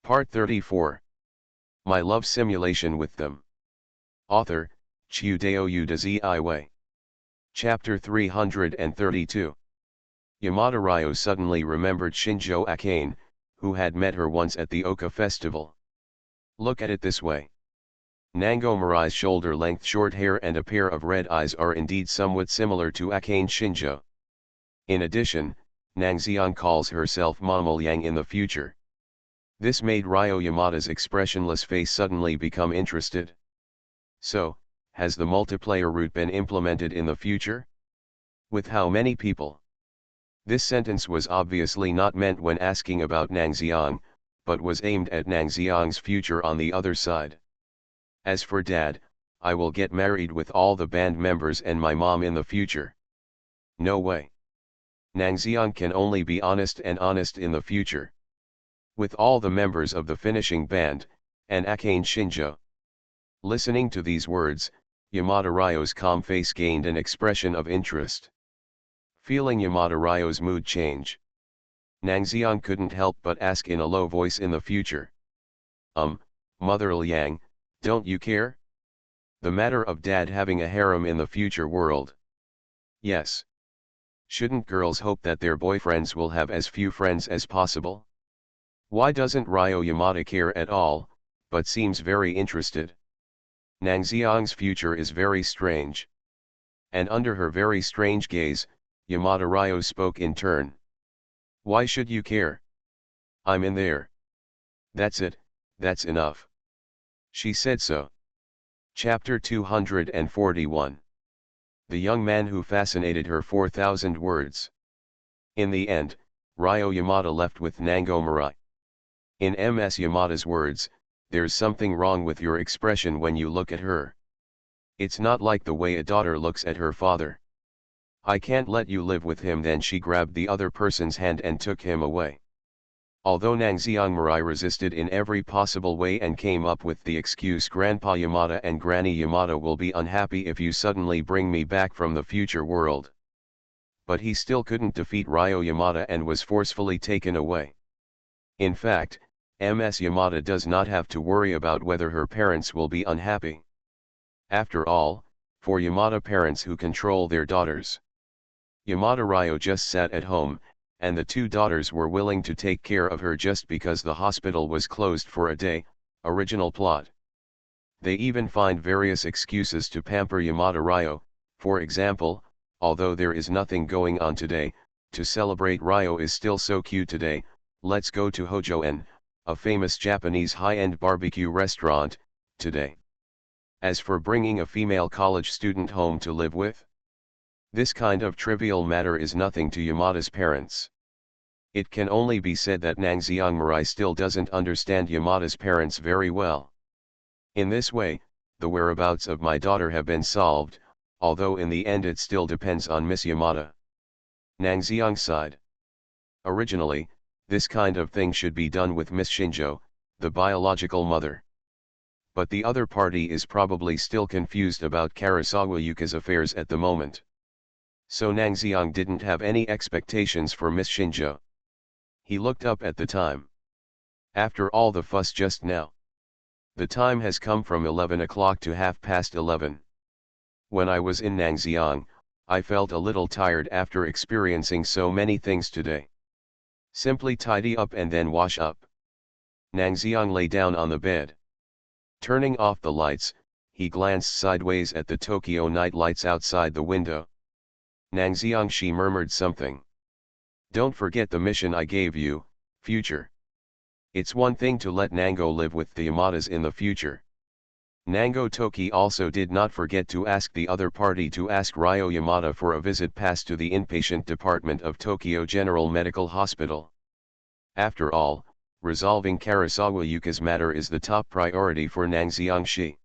Part 34. My Love Simulation with Them. Author, Chiudeo Udaziiwe. Chapter 332. Yamada Ryo suddenly remembered Shinjo Akane, who had met her once at the Oka festival. Look at it this way. Nango Mirai's shoulder-length short hair and a pair of red eyes are indeed somewhat similar to Akane Shinjo. In addition, Nangxiang calls herself Mama Liang in the future. This made Ryo Yamada's expressionless face suddenly become interested. So, has the multiplayer route been implemented in the future? With how many people? This sentence was obviously not meant when asking about Nangxiang, but was aimed at Nangxiang's future on the other side. As for Dad, I will get married with all the band members and my mom in the future. No way. Nangxiang can only be honest and honest in the future. With all the members of the finishing band, and Akane Shinjo. Listening to these words, Yamada Ryo's calm face gained an expression of interest. Feeling Yamada Ryo's mood change, Nangxiang couldn't help but ask in a low voice in the future. Mother Liang, don't you care? The matter of Dad having a harem in the future world. Yes. Shouldn't girls hope that their boyfriends will have as few friends as possible? Why doesn't Ryo Yamada care at all, but seems very interested? Nangxiang's future is very strange. And under her very strange gaze, Yamada Ryo spoke in turn. Why should you care? I'm in there. That's it, that's enough. She said so. Chapter 241. The young man who fascinated her 4,000 words. In the end, Ryo Yamada left with Nango Mirai. In Ms. Yamada's words, there's something wrong with your expression when you look at her. It's not like the way a daughter looks at her father. I can't let you live with him. Then she grabbed the other person's hand and took him away. Although Nangxiang Mirai resisted in every possible way and came up with the excuse, Grandpa Yamada and Granny Yamada will be unhappy if you suddenly bring me back from the future world. But he still couldn't defeat Ryo Yamada and was forcefully taken away. In fact, Ms. Yamada does not have to worry about whether her parents will be unhappy. After all, for Yamada parents who control their daughters. Yamada Ryo just sat at home, and the two daughters were willing to take care of her just because the hospital was closed for a day. Original plot. They even find various excuses to pamper Yamada Ryo. For example, although there is nothing going on today, to celebrate Ryo is still so cute today, let's go to Hojo-en, a famous Japanese high-end barbecue restaurant, today. As for bringing a female college student home to live with, this kind of trivial matter is nothing to Yamada's parents. It can only be said that Nangxiang Mirai still doesn't understand Yamada's parents very well. In this way, the whereabouts of my daughter have been solved, although in the end it still depends on Miss Yamada. Nangxiang sighed. Originally, this kind of thing should be done with Miss Shinjo, the biological mother. But the other party is probably still confused about Karasawa Yuka's affairs at the moment. So Nangxiang didn't have any expectations for Miss Shinjo. He looked up at the time. After all the fuss just now, the time has come from 11 o'clock to 11:30. When I was in Nangxiang, I felt a little tired after experiencing so many things today. Simply tidy up and then wash up. Nangxiang lay down on the bed. Turning off the lights, he glanced sideways at the Tokyo night lights outside the window. Nangxiang, she murmured something. Don't forget the mission I gave you, future. It's one thing to let Nango live with the Yamadas in the future. Nango Toki also did not forget to ask the other party to ask Ryo Yamada for a visit pass to the inpatient department of Tokyo General Medical Hospital. After all, resolving Karasawa Yuka's matter is the top priority for Nangxiang. She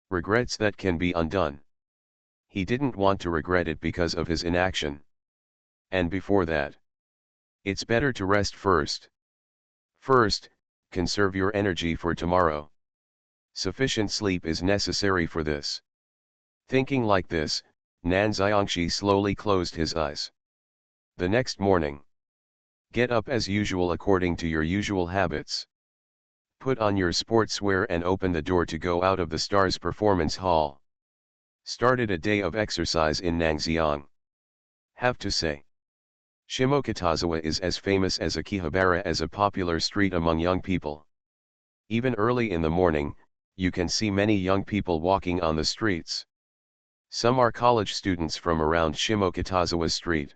regrets that can be undone. He didn't want to regret it because of his inaction. And before that, it's better to rest first. First, conserve your energy for tomorrow. Sufficient sleep is necessary for this. Thinking like this, Nangxiang slowly closed his eyes. The next morning, get up as usual according to your usual habits. Put on your sportswear and open the door to go out of the STARS Performance Hall. Started a day of exercise in Nangxiang. Have to say, Shimokitazawa is as famous as Akihabara as a popular street among young people. Even early in the morning, you can see many young people walking on the streets. Some are college students from around Shimokitazawa Street.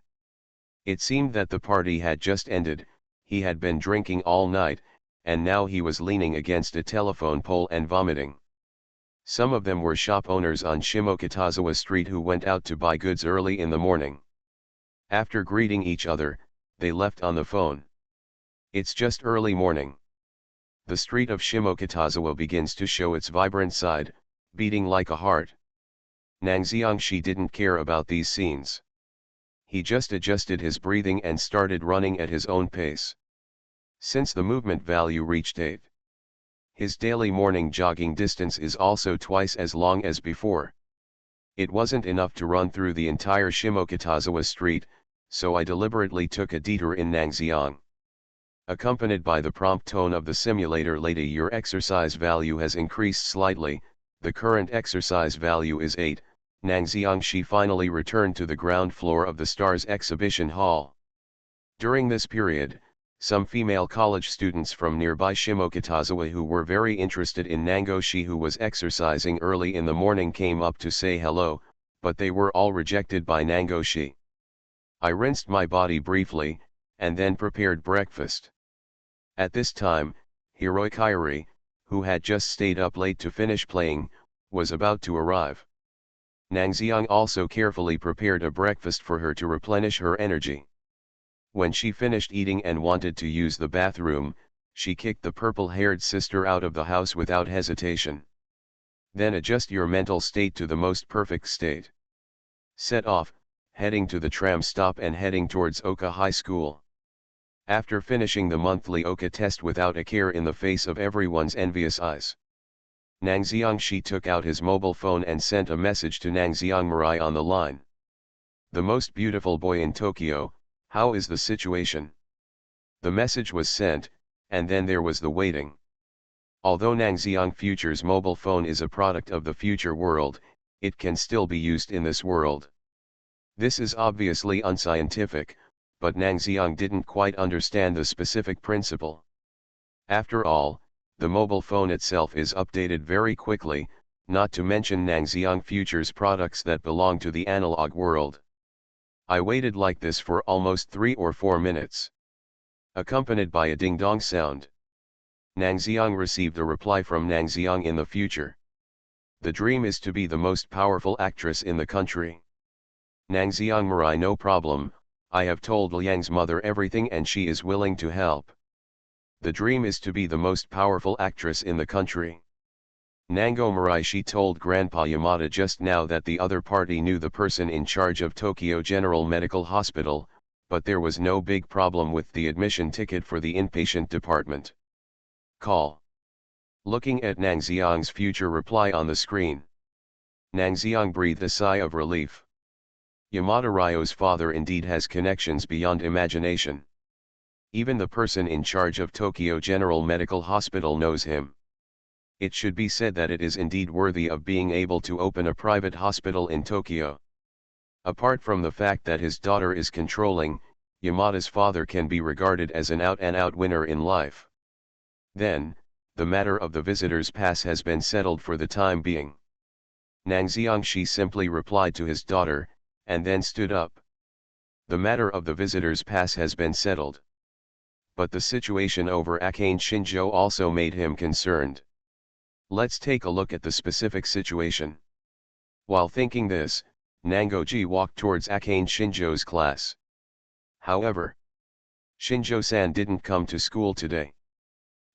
It seemed that the party had just ended, he had been drinking all night, and now he was leaning against a telephone pole and vomiting. Some of them were shop owners on Shimokitazawa Street who went out to buy goods early in the morning. After greeting each other, they left on the phone. It's just early morning. The street of Shimokitazawa begins to show its vibrant side, beating like a heart. Nangxiangshi didn't care about these scenes. He just adjusted his breathing and started running at his own pace. Since the movement value reached 8, his daily morning jogging distance is also twice as long as before. It wasn't enough to run through the entire Shimokitazawa Street, so I deliberately took a detour in Nangxiang. Accompanied by the prompt tone of the simulator, lady, your exercise value has increased slightly, the current exercise value is 8, Nangxiangshi finally returned to the ground floor of the STARS exhibition hall. During this period, some female college students from nearby Shimokitazawa who were very interested in Nangoshi, who was exercising early in the morning, came up to say hello, but they were all rejected by Nangoshi. I rinsed my body briefly, and then prepared breakfast. At this time, Hiroi Kairi, who had just stayed up late to finish playing, was about to arrive. Nangxiang also carefully prepared a breakfast for her to replenish her energy. When she finished eating and wanted to use the bathroom, she kicked the purple-haired sister out of the house without hesitation. Then adjust your mental state to the most perfect state. Set off, heading to the tram stop and heading towards Oka High School. After finishing the monthly Oka test without a care in the face of everyone's envious eyes, Nangxiangshi took out his mobile phone and sent a message to Nangxiang Mirai on the line. The most beautiful boy in Tokyo, how is the situation? The message was sent, and then there was the waiting. Although Nangxiang Future's mobile phone is a product of the future world, it can still be used in this world. This is obviously unscientific, but Nangxiang didn't quite understand the specific principle. After all, the mobile phone itself is updated very quickly, not to mention Nangxiang Future's products that belong to the analog world. I waited like this for almost 3 or 4 minutes. Accompanied by a ding-dong sound, Nangxiang received a reply from Nangxiang in the future. The dream is to be the most powerful actress in the country. Nangxiang Mirai, no problem, I have told Liang's mother everything and she is willing to help. The dream is to be the most powerful actress in the country. Nango Mirai, she told Grandpa Yamada just now that the other party knew the person in charge of Tokyo General Medical Hospital, but there was no big problem with the admission ticket for the inpatient department. Call. Looking at Nangxiang's future reply on the screen, Nangxiang breathed a sigh of relief. Yamada Ryo's father indeed has connections beyond imagination. Even the person in charge of Tokyo General Medical Hospital knows him. It should be said that it is indeed worthy of being able to open a private hospital in Tokyo. Apart from the fact that his daughter is controlling, Yamada's father can be regarded as an out-and-out winner in life. Then, the matter of the visitor's pass has been settled for the time being. Nangxiangshi simply replied to his daughter, and then stood up. The matter of the visitor's pass has been settled. But the situation over Akane Shinjo also made him concerned. Let's take a look at the specific situation. While thinking this, Nangoji walked towards Akane Shinjo's class. However, Shinjo-san didn't come to school today.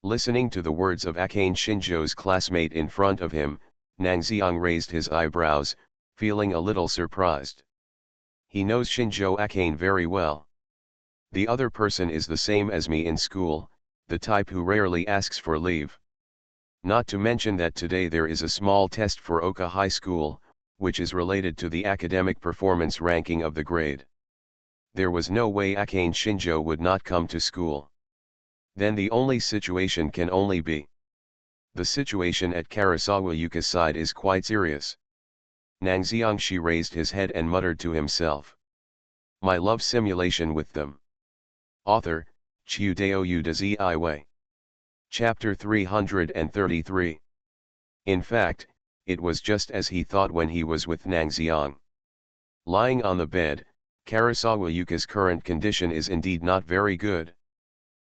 Listening to the words of Akane Shinjo's classmate in front of him, Nangxiang raised his eyebrows, feeling a little surprised. He knows Shinjo Akane very well. The other person is the same as me in school, the type who rarely asks for leave. Not to mention that today there is a small test for Oka High School, which is related to the academic performance ranking of the grade. There was no way Akane Shinjo would not come to school. Then the only situation can only be The situation at Karasawa Yuka's side is quite serious. Nangxiangshi raised his head and muttered to himself. My love simulation with them. Author, Chiudeo Udazi Iway. Chapter 333. In fact, it was just as he thought when he was with Nangxiang. Lying on the bed, Karasawa Yuka's current condition is indeed not very good.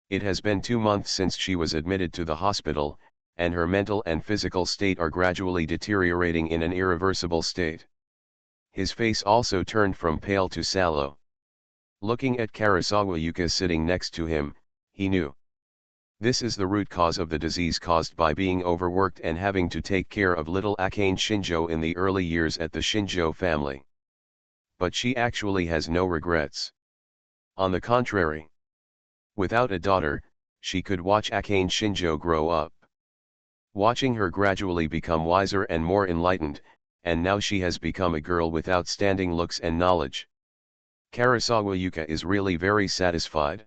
It has been 2 months since she was admitted to the hospital, and her mental and physical state are gradually deteriorating in an irreversible state. His face also turned from pale to sallow. Looking at Karasawa Yuka sitting next to him, he knew. This is the root cause of the disease caused by being overworked and having to take care of little Akane Shinjo in the early years at the Shinjo family. But she actually has no regrets. On the contrary. Without a daughter, she could watch Akane Shinjo grow up. Watching her gradually become wiser and more enlightened, and now she has become a girl with outstanding looks and knowledge. Karasawa Yuka is really very satisfied.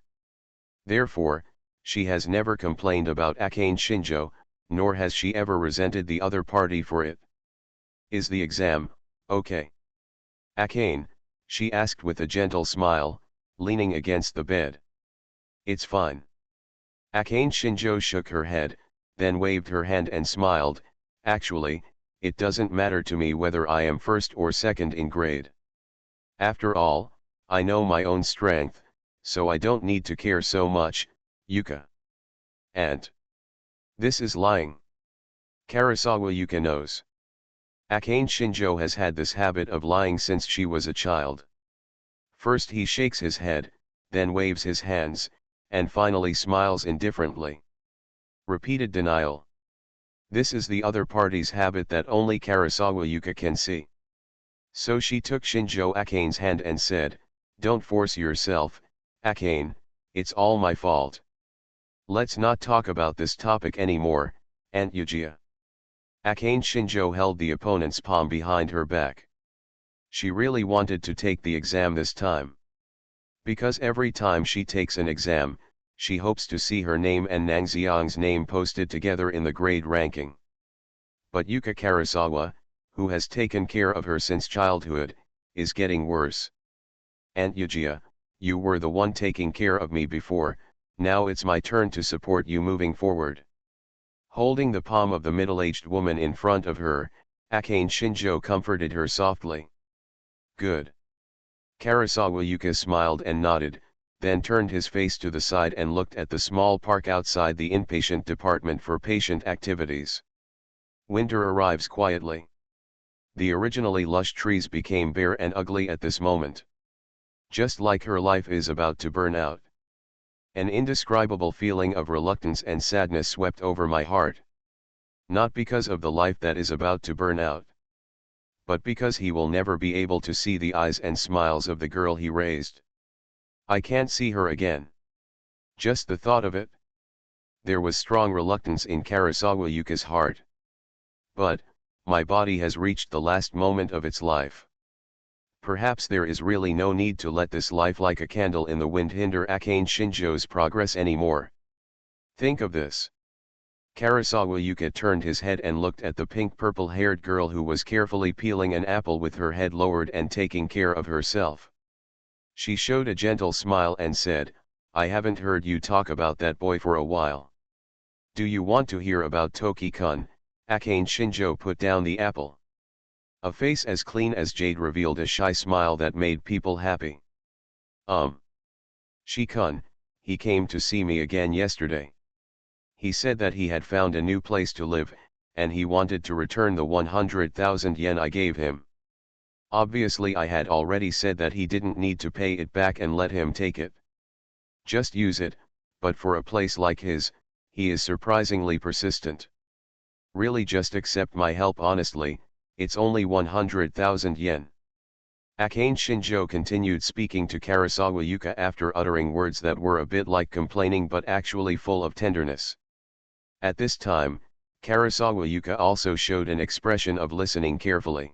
Therefore, she has never complained about Akane Shinjo, nor has she ever resented the other party for it. Is the exam okay? Akane, she asked with a gentle smile, leaning against the bed. It's fine. Akane Shinjo shook her head, then waved her hand and smiled. Actually, it doesn't matter to me whether I am first or second in grade. After all, I know my own strength, so I don't need to care so much, Yuka. And this is lying. Karasawa Yuka knows. Akane Shinjo has had this habit of lying since she was a child. First he shakes his head, then waves his hands, and finally smiles indifferently. Repeated denial. This is the other party's habit that only Karasawa Yuka can see. So she took Shinjo Akane's hand and said, don't force yourself, Akane, it's all my fault. Let's not talk about this topic anymore, Aunt Yujiya. Akane Shinjo held the opponent's palm behind her back. She really wanted to take the exam this time. Because every time she takes an exam, she hopes to see her name and Nangxiang's name posted together in the grade ranking. But Yuka Karasawa, who has taken care of her since childhood, is getting worse. Aunt Yujiya, you were the one taking care of me before, now it's my turn to support you moving forward. Holding the palm of the middle-aged woman in front of her, Akane Shinjo comforted her softly. Good. Karasawa Yuka smiled and nodded, then turned his face to the side and looked at the small park outside the inpatient department for patient activities. Winter arrives quietly. The originally lush trees became bare and ugly at this moment. Just like her life is about to burn out. An indescribable feeling of reluctance and sadness swept over my heart. Not because of the life that is about to burn out, but because he will never be able to see the eyes and smiles of the girl he raised. I can't see her again. Just the thought of it. There was strong reluctance in Karasawa Yuka's heart. But, my body has reached the last moment of its life. Perhaps there is really no need to let this life like a candle in the wind hinder Akane Shinjo's progress anymore. Think of this. Karasawa Yuka turned his head and looked at the pink-purple-haired girl who was carefully peeling an apple with her head lowered and taking care of herself. She showed a gentle smile and said, I haven't heard you talk about that boy for a while. Do you want to hear about Toki-kun? Akane Shinjo put down the apple. A face as clean as jade revealed a shy smile that made people happy. Shi-kun, he came to see me again yesterday. He said that he had found a new place to live, and he wanted to return the 100,000 yen I gave him. Obviously I had already said that he didn't need to pay it back and let him take it. Just use it, but for a place like his, he is surprisingly persistent. Really just accept my help honestly, it's only 100,000 yen. Akane Shinjo continued speaking to Karasawa Yuka after uttering words that were a bit like complaining but actually full of tenderness. At this time, Karasawa Yuka also showed an expression of listening carefully.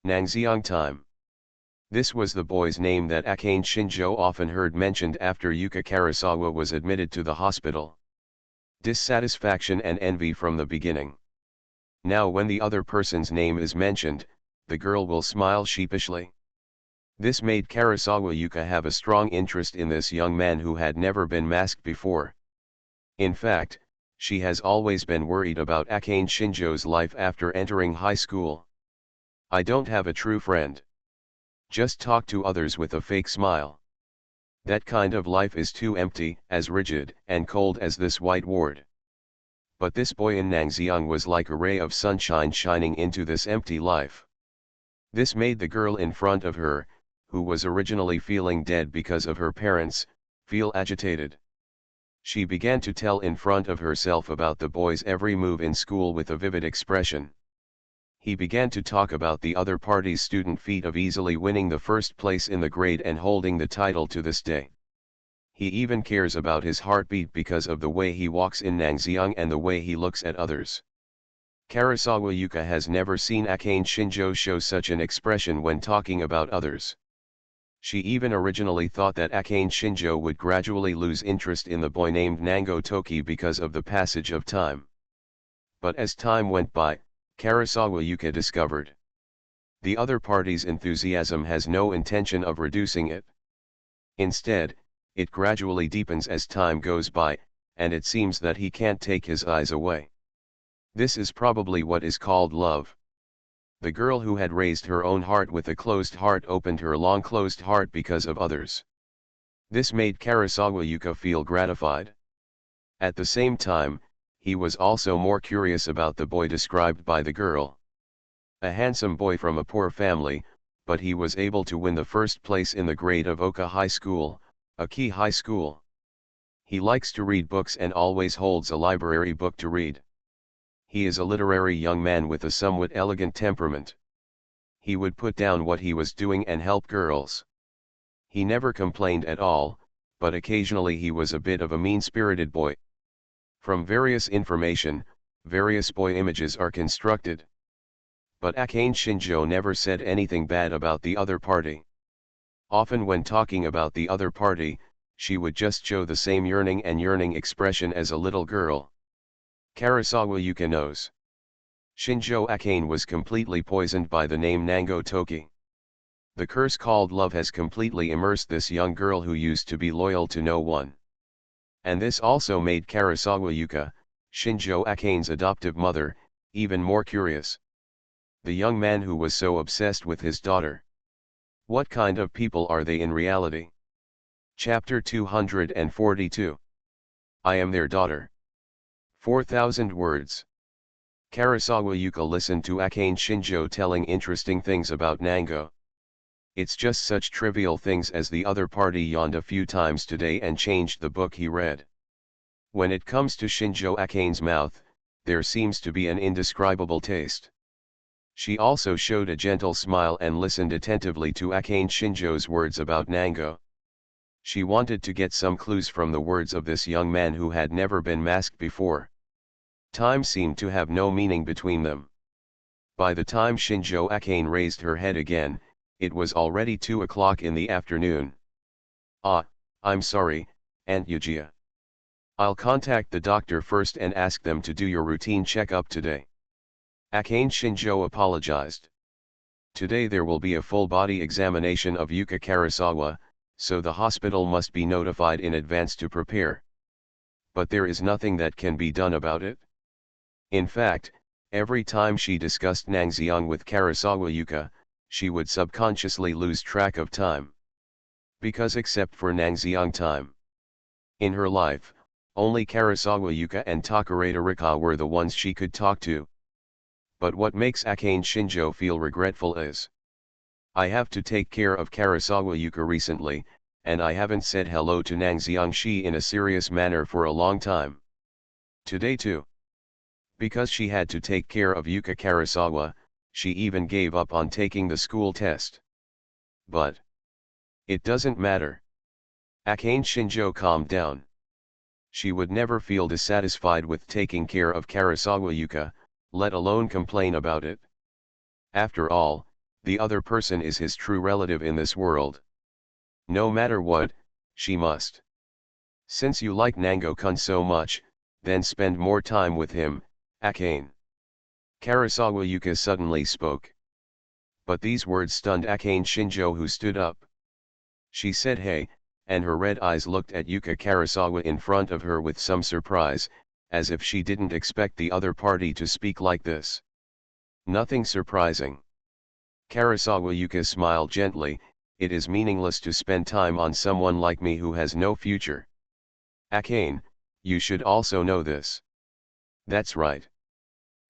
Nangxiang time. This was the boy's name that Akane Shinjo often heard mentioned after Yuka Karasawa was admitted to the hospital. dissatisfaction and envy from the beginning. Now when the other person's name is mentioned, the girl will smile sheepishly. This made Karasawa Yuka have a strong interest in this young man who had never been masked before. In fact, she has always been worried about Akane Shinjo's life after entering high school. I don't have a true friend. Just talk to others with a fake smile. That kind of life is too empty, as rigid and cold as this white ward. But this boy in Nangxiang was like a ray of sunshine shining into this empty life. This made the girl in front of her, who was originally feeling dead because of her parents, feel agitated. She began to tell in front of herself about the boy's every move in school with a vivid expression. He began to talk about the other party's student feat of easily winning the first place in the grade and holding the title to this day. He even cares about his heartbeat because of the way he walks in Nangxiang and the way he looks at others. Karasawa Yuka has never seen Akane Shinjo show such an expression when talking about others. She even originally thought that Akane Shinjo would gradually lose interest in the boy named Nango Toki because of the passage of time. But as time went by, Karasawa Yuka discovered the other party's enthusiasm has no intention of reducing it. Instead, it gradually deepens as time goes by, and it seems that he can't take his eyes away. This is probably what is called love. The girl who had raised her own heart with a closed heart opened her long closed heart because of others. This made Karasawa Yuka feel gratified. At the same time, he was also more curious about the boy described by the girl. A handsome boy from a poor family, but he was able to win the first place in the grade of Oka High School, a key high school. He likes to read books and always holds a library book to read. He is a literary young man with a somewhat elegant temperament. He would put down what he was doing and help girls. He never complained at all, but occasionally he was a bit of a mean-spirited boy. From various information, various boy images are constructed. But Akane Shinjo never said anything bad about the other party. Often when talking about the other party, she would just show the same yearning expression as a little girl. Karasawa Yuka knows. Shinjo Akane was completely poisoned by the name Nango Toki. The curse called love has completely immersed this young girl who used to be loyal to no one. And this also made Karasawa Yuka, Shinjo Akane's adoptive mother, even more curious. The young man who was so obsessed with his daughter. What kind of people are they in reality? Chapter 242. I am their daughter. 4,000 words. Karasawa Yuka listened to Akane Shinjo telling interesting things about Nango. It's just such trivial things as the other party yawned a few times today and changed the book he read. When it comes to Shinjo Akane's mouth, there seems to be an indescribable taste. She also showed a gentle smile and listened attentively to Akane Shinjo's words about Nango. She wanted to get some clues from the words of this young man who had never been masked before. Time seemed to have no meaning between them. By the time Shinjo Akane raised her head again, it was already 2 o'clock in the afternoon. Ah, I'm sorry, Aunt Yujiya. I'll contact the doctor first and ask them to do your routine checkup today. Akane Shinjo apologized. Today there will be a full-body examination of Yuka Karasawa, so the hospital must be notified in advance to prepare. But there is nothing that can be done about it. In fact, every time she discussed Nangxiang with Karasawa Yuka, she would subconsciously lose track of time. Because except for Nangxiang time in her life, only Karasawa Yuka and Takarada Rika were the ones she could talk to. But what makes Akane Shinjo feel regretful is, I have to take care of Karasawa Yuka recently, and I haven't said hello to Nangxiang Shi in a serious manner for a long time. Today too. Because she had to take care of Yuka Karasawa, she even gave up on taking the school test. But it doesn't matter. Akane Shinjo calmed down. She would never feel dissatisfied with taking care of Karasawa Yuka, let alone complain about it. After all, the other person is his true relative in this world. No matter what, she must. Since you like Nango-kun so much, then spend more time with him, Akane. Karasawa Yuka suddenly spoke. But these words stunned Akane Shinjo, who stood up. She said hey, and her red eyes looked at Yuka Karasawa in front of her with some surprise, as if she didn't expect the other party to speak like this. Nothing surprising. Karasawa Yuka smiled gently. It is meaningless to spend time on someone like me who has no future. Akane, you should also know this. That's right.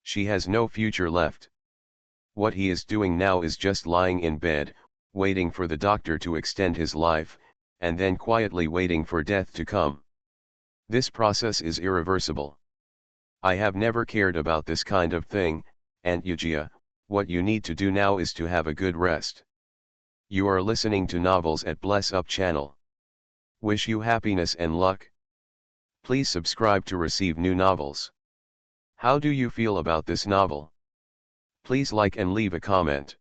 She has no future left. What he is doing now is just lying in bed, waiting for the doctor to extend his life, and then quietly waiting for death to come. This process is irreversible. I have never cared about this kind of thing, Aunt Yujiya. What you need to do now is to have a good rest. You are listening to Novels at Bless Up channel. Wish you happiness and luck. Please subscribe to receive new novels. How do you feel about this novel? Please like and leave a comment.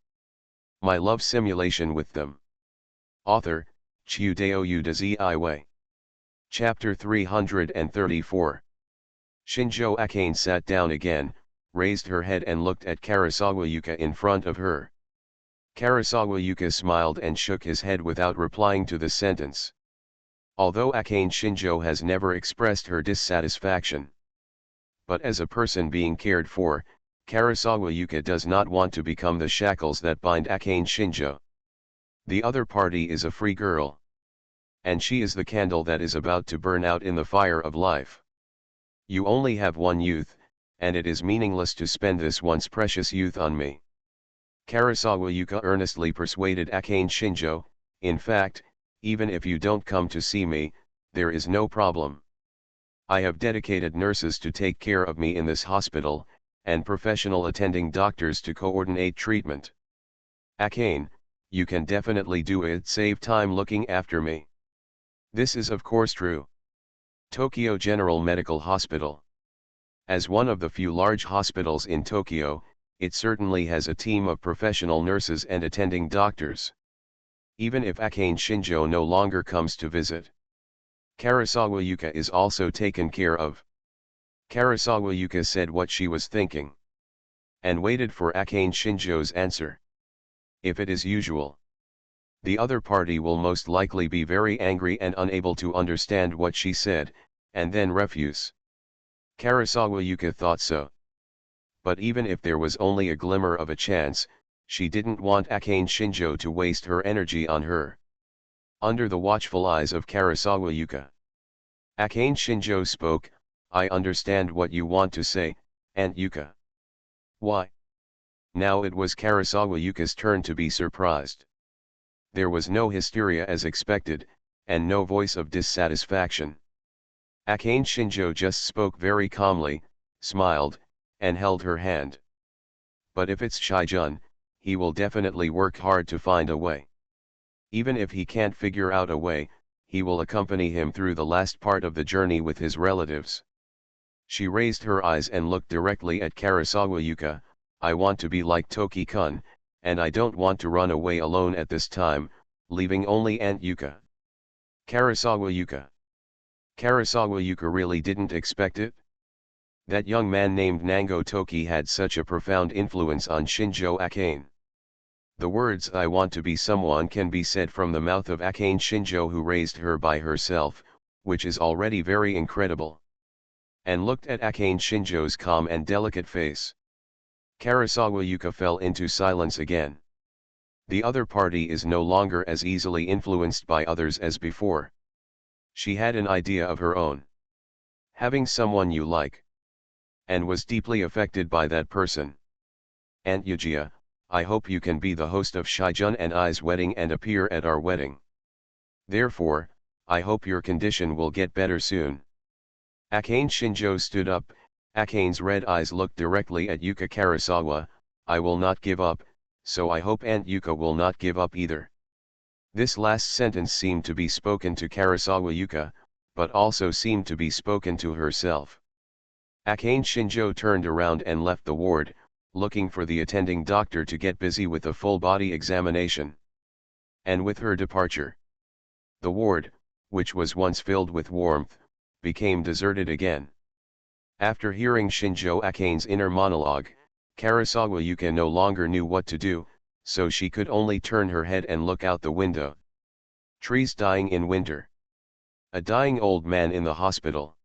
My love simulation with them. Author, Chiudeo Udazi. Chapter 334. Shinjo Akane sat down again, raised her head and looked at Karasawa Yuka in front of her. Karasawa Yuka smiled and shook his head without replying to the sentence. Although Akane Shinjo has never expressed her dissatisfaction. But as a person being cared for, Karasawa Yuka does not want to become the shackles that bind Akane Shinjo. The other party is a free girl. And she is the candle that is about to burn out in the fire of life. You only have one youth, and it is meaningless to spend this once precious youth on me. Karasawa Yuka earnestly persuaded Akane Shinjo. In fact, even if you don't come to see me, there is no problem. I have dedicated nurses to take care of me in this hospital, and professional attending doctors to coordinate treatment. Akane, you can definitely do it. Save time looking after me. This is of course true. Tokyo General Medical Hospital. As one of the few large hospitals in Tokyo, it certainly has a team of professional nurses and attending doctors. Even if Akane Shinjo no longer comes to visit, Karasawa Yuka is also taken care of. Karasawa Yuka said what she was thinking. And waited for Akane Shinjo's answer. If it is usual, the other party will most likely be very angry and unable to understand what she said, and then refuse. Karasawa Yuka thought so. But even if there was only a glimmer of a chance, she didn't want Akane Shinjo to waste her energy on her. Under the watchful eyes of Karasawa Yuka, Akane Shinjo spoke. I understand what you want to say, Aunt Yuka. Why? Now it was Karasawa Yuka's turn to be surprised. There was no hysteria as expected, and no voice of dissatisfaction. Akane Shinjo just spoke very calmly, smiled, and held her hand. But if it's Shijun, he will definitely work hard to find a way. Even if he can't figure out a way, he will accompany him through the last part of the journey with his relatives. She raised her eyes and looked directly at Karasawa Yuka. I want to be like Toki-kun, and I don't want to run away alone at this time, leaving only Aunt Yuka. Karasawa Yuka. Karasawa Yuka really didn't expect it. That young man named Nango Toki had such a profound influence on Shinjo Akane. The words I want to be someone can be said from the mouth of Akane Shinjo, who raised her by herself, which is already very incredible. And looked at Akane Shinjo's calm and delicate face. Karasawa Yuka fell into silence again. The other party is no longer as easily influenced by others as before. She had an idea of her own. Having someone you like. And was deeply affected by that person. Aunt Yujiya, I hope you can be the host of Shijun and I's wedding and appear at our wedding. Therefore, I hope your condition will get better soon. Akane Shinjo stood up. Akane's red eyes looked directly at Yuka Karasawa. I will not give up, so I hope Aunt Yuka will not give up either. This last sentence seemed to be spoken to Karasawa Yuka, but also seemed to be spoken to herself. Akane Shinjo turned around and left the ward, looking for the attending doctor to get busy with a full-body examination. And with her departure, the ward, which was once filled with warmth, became deserted again. After hearing Shinjo Akane's inner monologue, Karasawa Yuka no longer knew what to do, so she could only turn her head and look out the window. Trees dying in winter. A dying old man in the hospital.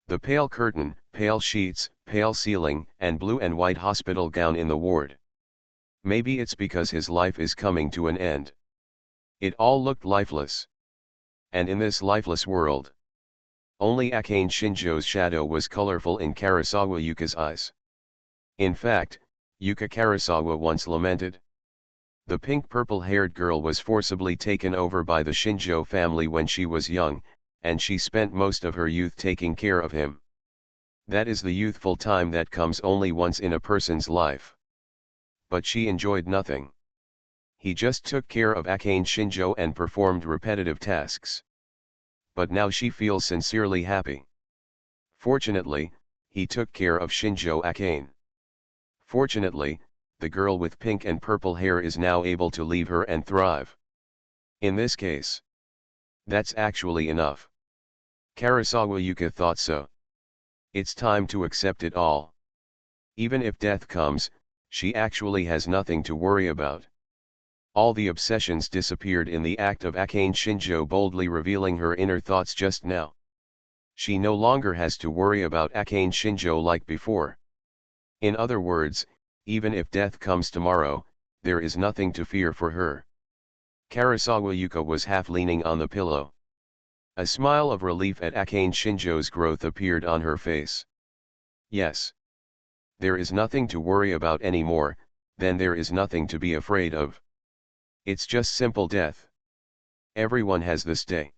The pale curtain, pale sheets, pale ceiling, and blue and white hospital gown in the ward. Maybe it's because his life is coming to an end. It all looked lifeless. And in this lifeless world, only Akane Shinjo's shadow was colorful in Karasawa Yuka's eyes. In fact, Yuka Karasawa once lamented. The pink-purple-haired girl was forcibly taken over by the Shinjo family when she was young, and she spent most of her youth taking care of him. That is the youthful time that comes only once in a person's life. But she enjoyed nothing. He just took care of Akane Shinjo and performed repetitive tasks. But now she feels sincerely happy. Fortunately, he took care of Shinjo Akane. Fortunately, the girl with pink and purple hair is now able to leave her and thrive. In this case, that's actually enough. Karasawa Yuka thought so. It's time to accept it all. Even if death comes, she actually has nothing to worry about. All the obsessions disappeared in the act of Akane Shinjo boldly revealing her inner thoughts just now. She no longer has to worry about Akane Shinjo like before. In other words, even if death comes tomorrow, there is nothing to fear for her. Karasawa Yuka was half leaning on the pillow. A smile of relief at Akane Shinjo's growth appeared on her face. Yes. There is nothing to worry about anymore, then there is nothing to be afraid of. It's just simple death. Everyone has this day.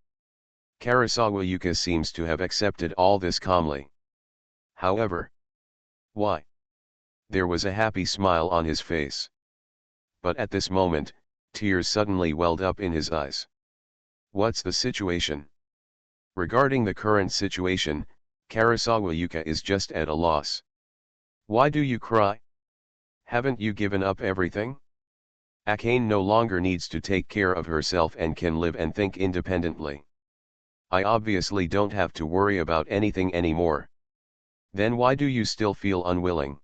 Karasawa Yuka seems to have accepted all this calmly. However, why? There was a happy smile on his face. But at this moment, tears suddenly welled up in his eyes. What's the situation? Regarding the current situation, Karasawa Yuka is just at a loss. Why do you cry? Haven't you given up everything? Akane no longer needs to take care of herself and can live and think independently. I obviously don't have to worry about anything anymore. Then why do you still feel unwilling?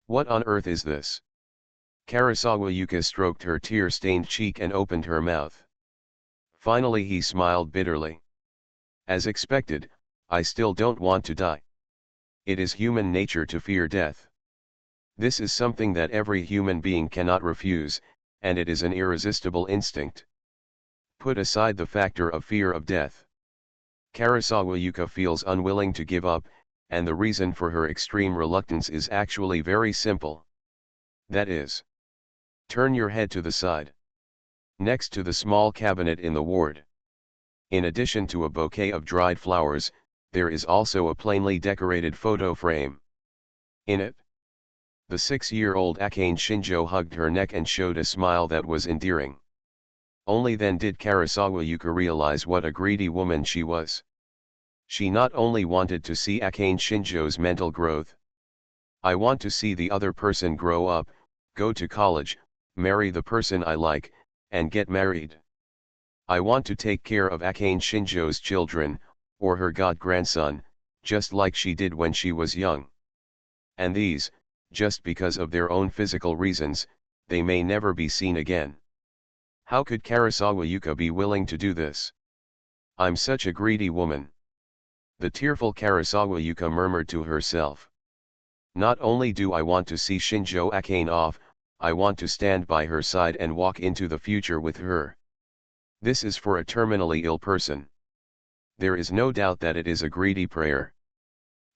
What on earth is this? Karasawa Yuka stroked her tear-stained cheek and opened her mouth. Finally he smiled bitterly. As expected, I still don't want to die. It is human nature to fear death. This is something that every human being cannot refuse, and it is an irresistible instinct. Put aside the factor of fear of death. Karasawa Yuka feels unwilling to give up, and the reason for her extreme reluctance is actually very simple. That is, turn your head to the side. Next to the small cabinet in the ward. In addition to a bouquet of dried flowers, there is also a plainly decorated photo frame. In it, the 6-year-old Akane Shinjo hugged her neck and showed a smile that was endearing. Only then did Karasawa Yuka realize what a greedy woman she was. She not only wanted to see Akane Shinjo's mental growth. I want to see the other person grow up, go to college, marry the person I like, and get married. I want to take care of Akane Shinjo's children, or her god-grandson, just like she did when she was young. And these, just because of their own physical reasons, they may never be seen again. How could Karasawa Yuka be willing to do this? I'm such a greedy woman. The tearful Karasawa Yuka murmured to herself. Not only do I want to see Shinjo Akane off, I want to stand by her side and walk into the future with her. This is for a terminally ill person. There is no doubt that it is a greedy prayer.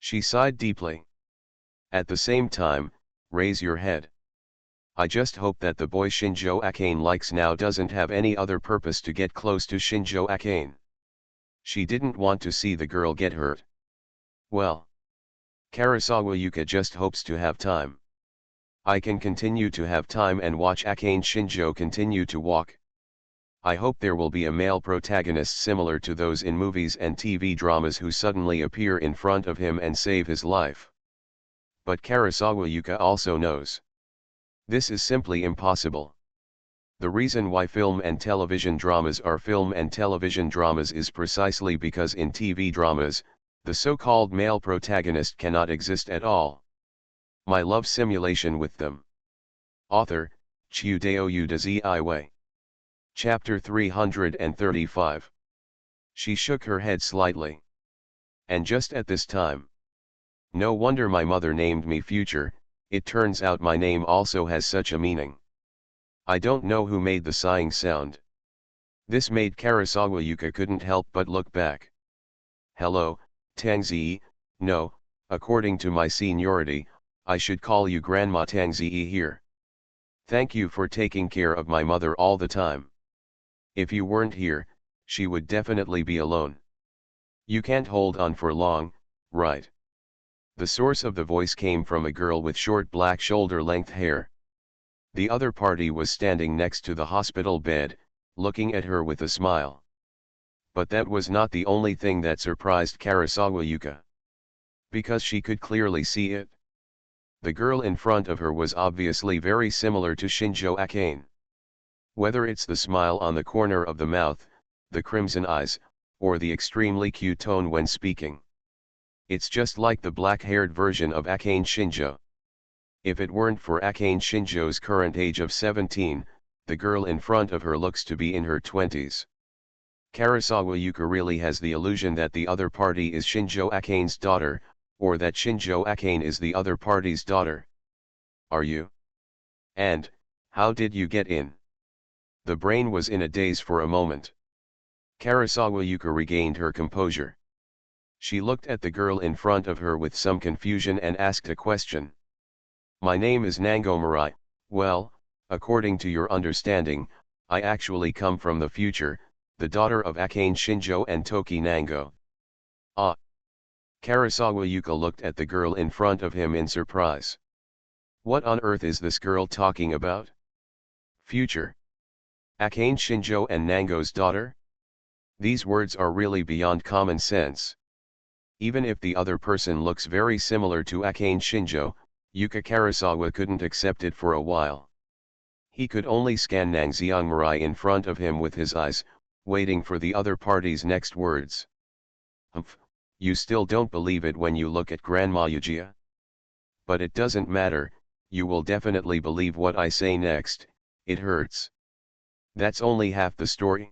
She sighed deeply. At the same time, raise your head. I just hope that the boy Shinjo Akane likes now doesn't have any other purpose to get close to Shinjo Akane. She didn't want to see the girl get hurt. Well, Karasawa Yuka just hopes to have time. I can continue to have time and watch Akane Shinjo continue to walk. I hope there will be a male protagonist similar to those in movies and TV dramas who suddenly appear in front of him and save his life. But Karasawa Yuka also knows. This is simply impossible. The reason why film and television dramas are film and television dramas is precisely because in TV dramas, The so-called male protagonist cannot exist at all. My love simulation with them. Author, Chiudeo Udaziiwe. Chapter 335. She shook her head slightly. And just at this time. No wonder my mother named me Future, it turns out my name also has such a meaning. I don't know who made the sighing sound. This made Karasawa Yuka couldn't help but look back. Hello, Tangzii, no, according to my seniority, I should call you Grandma Tangzii here. Thank you for taking care of my mother all the time. If you weren't here, she would definitely be alone. You can't hold on for long, right? The source of the voice came from a girl with short black shoulder-length hair. The other party was standing next to the hospital bed, looking at her with a smile. But that was not the only thing that surprised Karasawa Yuka. Because she could clearly see it. The girl in front of her was obviously very similar to Shinjo Akane. Whether it's the smile on the corner of the mouth, the crimson eyes, or the extremely cute tone when speaking. It's just like the black-haired version of Akane Shinjo. If it weren't for Akane Shinjo's current age of 17, the girl in front of her looks to be in her 20s. Karasawa Yuka really has the illusion that the other party is Shinjo Akane's daughter, or that Shinjo Akane is the other party's daughter. Are you? And, how did you get in? The brain was in a daze for a moment. Karasawa Yuka regained her composure. She looked at the girl in front of her with some confusion and asked a question. My name is Nangomarai. Well, according to your understanding, I actually come from the future, the daughter of Akane Shinjo and Toki Nango. Ah. Karasawa Yuka looked at the girl in front of him in surprise. What on earth is this girl talking about? Future? Akane Shinjo and Nango's daughter? These words are really beyond common sense. Even if the other person looks very similar to Akane Shinjo, Yuka Karasawa couldn't accept it for a while. He could only scan Nangxiangmarai in front of him with his eyes, waiting for the other party's next words. Humph, you still don't believe it when you look at Grandma Yujia? But it doesn't matter, you will definitely believe what I say next, it hurts. That's only half the story.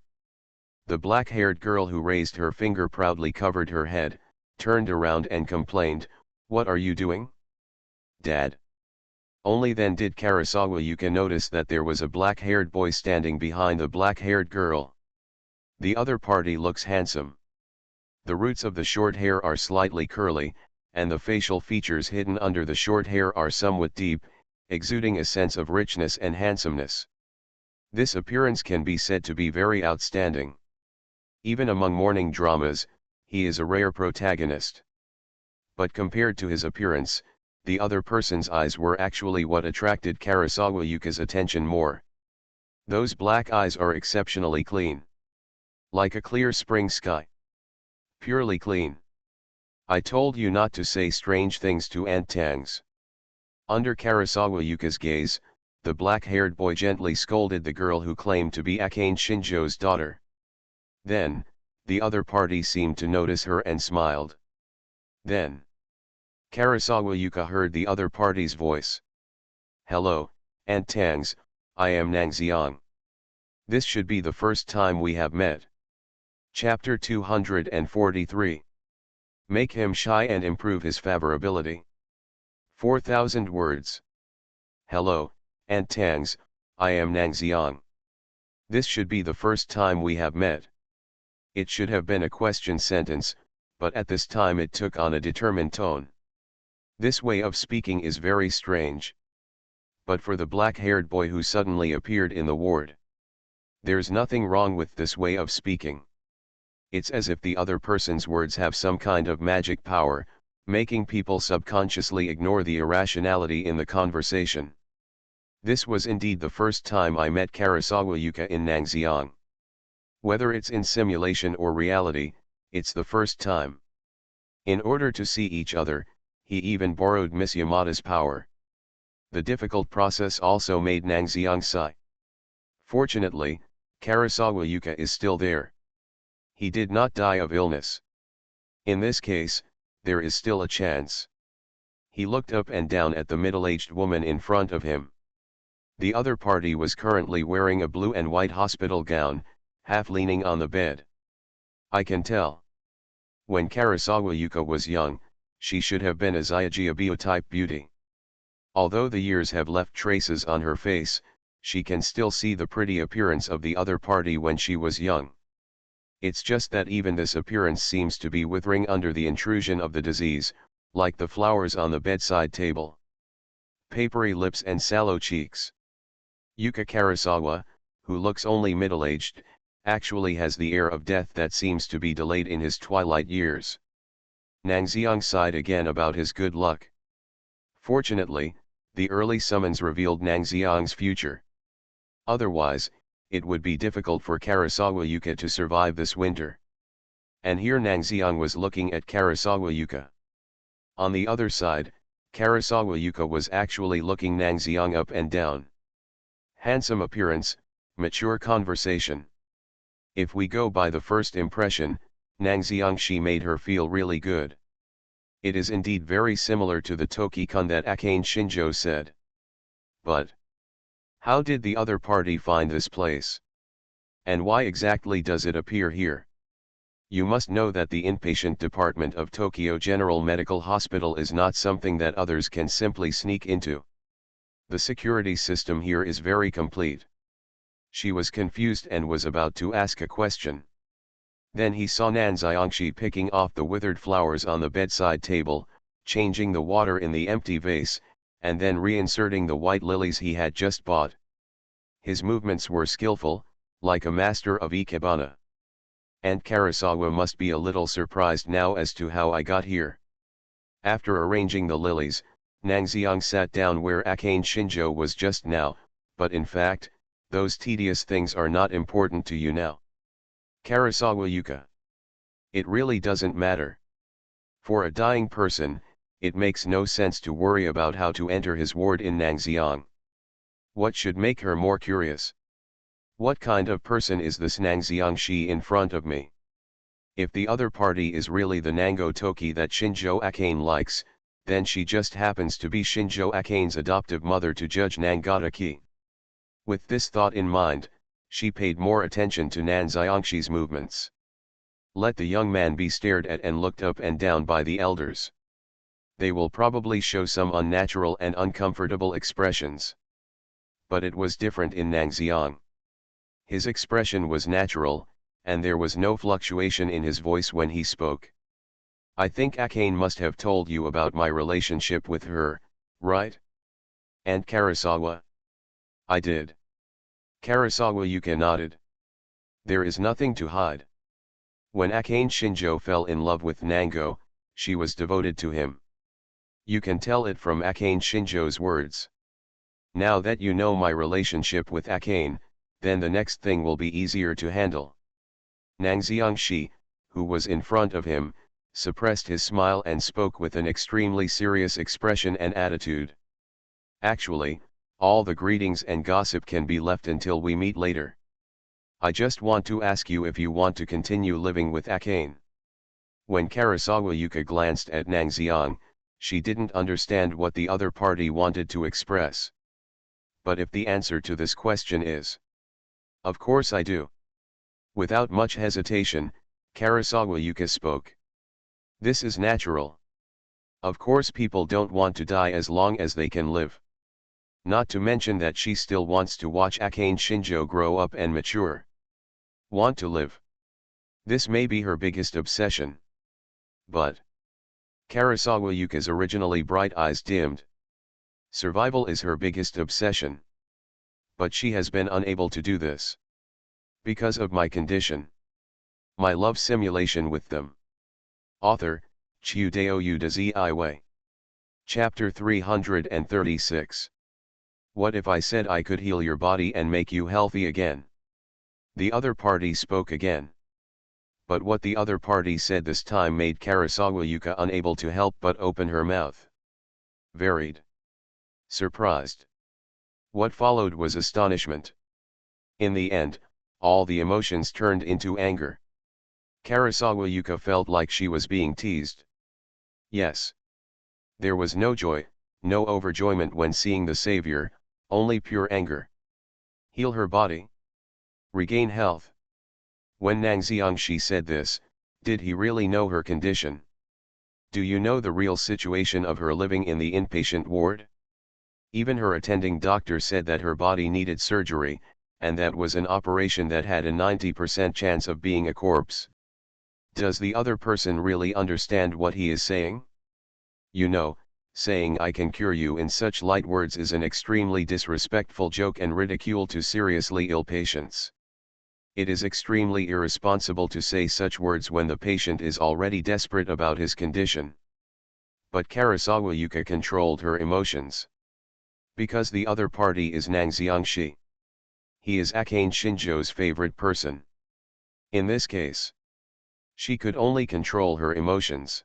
The black-haired girl who raised her finger proudly covered her head, turned around and complained, "What are you doing? Dad?" Only then did Karasawa Yuka notice that there was a black-haired boy standing behind the black-haired girl. The other party looks handsome. The roots of the short hair are slightly curly, and the facial features hidden under the short hair are somewhat deep, exuding a sense of richness and handsomeness. This appearance can be said to be very outstanding. Even among morning dramas, he is a rare protagonist. But compared to his appearance, the other person's eyes were actually what attracted Karasawa Yuka's attention more. Those black eyes are exceptionally clean. Like a clear spring sky. Purely clean. I told you not to say strange things to Aunt Tangs. Under Karasawa Yuka's gaze, the black-haired boy gently scolded the girl who claimed to be Akane Shinjo's daughter. Then, the other party seemed to notice her and smiled. Then, Karasawa Yuka heard the other party's voice. Hello, Aunt Tangs, I am Nangxiang. This should be the first time we have met. Chapter 243. Make him shy and improve his favorability. 4,000 words. Hello, Aunt Tangs, I am Nangxiang. This should be the first time we have met. It should have been a question sentence, but at this time it took on a determined tone. This way of speaking is very strange. But for the black-haired boy who suddenly appeared in the ward, there's nothing wrong with this way of speaking. It's as if the other person's words have some kind of magic power, making people subconsciously ignore the irrationality in the conversation. This was indeed the first time I met Karasawa Yuka in Nangxiang. Whether it's in simulation or reality, it's the first time. In order to see each other, he even borrowed Miss Yamada's power. The difficult process also made Nangxiang sigh. Fortunately, Karasawa Yuka is still there. He did not die of illness. In this case, there is still a chance. He looked up and down at the middle-aged woman in front of him. The other party was currently wearing a blue and white hospital gown, half leaning on the bed. I can tell. When Karasawa Yuka was young, she should have been a Zyujiabio-type beauty. Although the years have left traces on her face, she can still see the pretty appearance of the other party when she was young. It's just that even this appearance seems to be withering under the intrusion of the disease, like the flowers on the bedside table. Papery lips and sallow cheeks. Yuka Karasawa, who looks only middle-aged, actually has the air of death that seems to be delayed in his twilight years. Nangxiang sighed again about his good luck. Fortunately, the early summons revealed Nangxiang's future. Otherwise, it would be difficult for Karasawa Yuka to survive this winter. And here Nangxiang was looking at Karasawa Yuka. On the other side, Karasawa Yuka was actually looking Nangxiang up and down. Handsome appearance, mature conversation. If we go by the first impression, Nangxiang she made her feel really good. It is indeed very similar to the Toki-kun that Akane Shinjo said. But how did the other party find this place? And why exactly does it appear here? You must know that the inpatient department of Tokyo General Medical Hospital is not something that others can simply sneak into. The security system here is very complete. She was confused and was about to ask a question. Then he saw Nanxiangshi picking off the withered flowers on the bedside table, changing the water in the empty vase, and then reinserting the white lilies he had just bought. His movements were skillful, like a master of ikebana. And Karasawa must be a little surprised now as to how I got here. After arranging the lilies, Nangxiang sat down where Akane Shinjo was just now, but in fact, those tedious things are not important to you now. Karasawa Yuka. It really doesn't matter. For a dying person, it makes no sense to worry about how to enter his ward in Nangxiang. What should make her more curious? What kind of person is this Nangxiangshi in front of me? If the other party is really the Nango Toki that Shinjo Akane likes, then she just happens to be Shinjo Akane's adoptive mother to Judge Nangataki. With this thought in mind, she paid more attention to Nanxiangshi's movements. Let the young man be stared at and looked up and down by the elders. They will probably show some unnatural and uncomfortable expressions. But it was different in Nangxiang. His expression was natural, and there was no fluctuation in his voice when he spoke. I think Akane must have told you about my relationship with her, right? And Karasawa? I did. Karasawa Yuka nodded. There is nothing to hide. When Akane Shinjo fell in love with Nango, she was devoted to him. You can tell it from Akane Shinjo's words. Now that you know my relationship with Akane, then the next thing will be easier to handle. Nangxiangshi, who was in front of him, suppressed his smile and spoke with an extremely serious expression and attitude. Actually, all the greetings and gossip can be left until we meet later. I just want to ask you if you want to continue living with Akane. When Karasawa Yuka glanced at Nangxiang, she didn't understand what the other party wanted to express. But if the answer to this question is, of course I do. Without much hesitation, Karasawa Yuka spoke. This is natural. Of course people don't want to die as long as they can live. Not to mention that she still wants to watch Akane Shinjo grow up and mature. Want to live. This may be her biggest obsession. But Karasawa Yuka's originally bright eyes dimmed. Survival is her biggest obsession. But she has been unable to do this. Because of my condition. My love simulation with them. Author, Chiudeo Udazi Iway. Chapter 336. What if I said I could heal your body and make you healthy again? The other party spoke again. But what the other party said this time made Karasawa Yuka unable to help but open her mouth. Varied. Surprised. What followed was astonishment. In the end, all the emotions turned into anger. Karasawa Yuka felt like she was being teased. Yes. There was no joy, no overjoyment when seeing the Savior, only pure anger. Heal her body. Regain health. When Nang Xiangxi said this, did he really know her condition? Do you know the real situation of her living in the inpatient ward? Even her attending doctor said that her body needed surgery, and that was an operation that had a 90% chance of being a corpse. Does the other person really understand what he is saying? You know, saying I can cure you in such light words is an extremely disrespectful joke and ridicule to seriously ill patients. It is extremely irresponsible to say such words when the patient is already desperate about his condition. But Karasawa Yuka controlled her emotions. Because the other party is Nang Xiangxi. He is Akane Shinjo's favorite person. In this case, she could only control her emotions.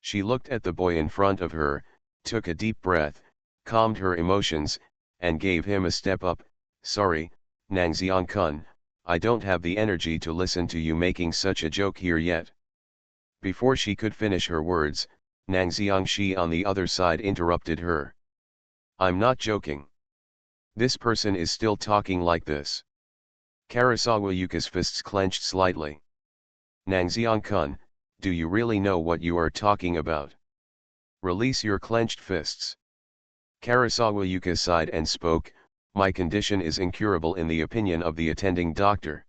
She looked at the boy in front of her, took a deep breath, calmed her emotions, and gave him a step up. Sorry, Nang Xiang-kun, I don't have the energy to listen to you making such a joke here yet. Before she could finish her words, Nang Xiangxi on the other side interrupted her. I'm not joking. This person is still talking like this. Karasawa Yuka's fists clenched slightly. Nang Xiang-kun, do you really know what you are talking about? Release your clenched fists. Karasawa Yuka sighed and spoke, my condition is incurable in the opinion of the attending doctor.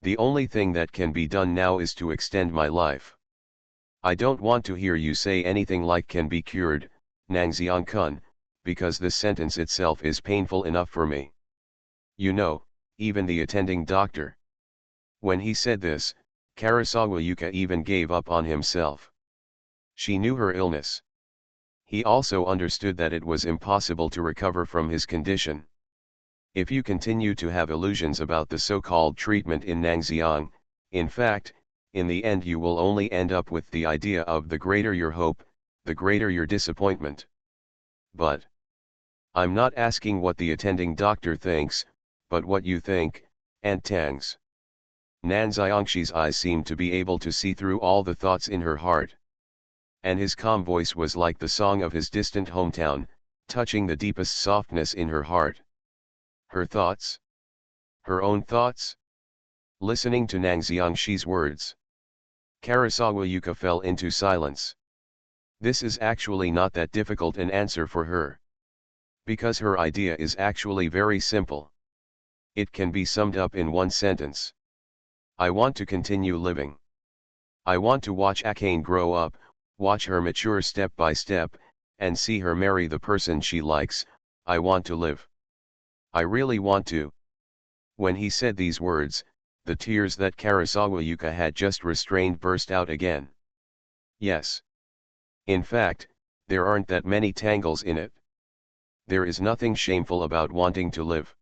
The only thing that can be done now is to extend my life. I don't want to hear you say anything like can be cured, Nang Xiang-kun, because this sentence itself is painful enough for me. You know, even the attending doctor. When he said this, Karasawa Yuka even gave up on himself. She knew her illness. He also understood that it was impossible to recover from his condition. If you continue to have illusions about the so-called treatment in Nangxiang, in fact, in the end you will only end up with the idea of the greater your hope, the greater your disappointment. But I'm not asking what the attending doctor thinks, but what you think, Aunt Tangs. Nan Xiangxi's eyes seemed to be able to see through all the thoughts in her heart. And his calm voice was like the song of his distant hometown, touching the deepest softness in her heart. Her thoughts? Her own thoughts? Listening to Nang Xiangxi's words, Karasawa Yuka fell into silence. This is actually not that difficult an answer for her. Because her idea is actually very simple. It can be summed up in one sentence. I want to continue living. I want to watch Akane grow up, watch her mature step by step, and see her marry the person she likes. I want to live. I really want to. When he said these words, the tears that Karasawa Yuka had just restrained burst out again. Yes. In fact, there aren't that many tangles in it. There is nothing shameful about wanting to live.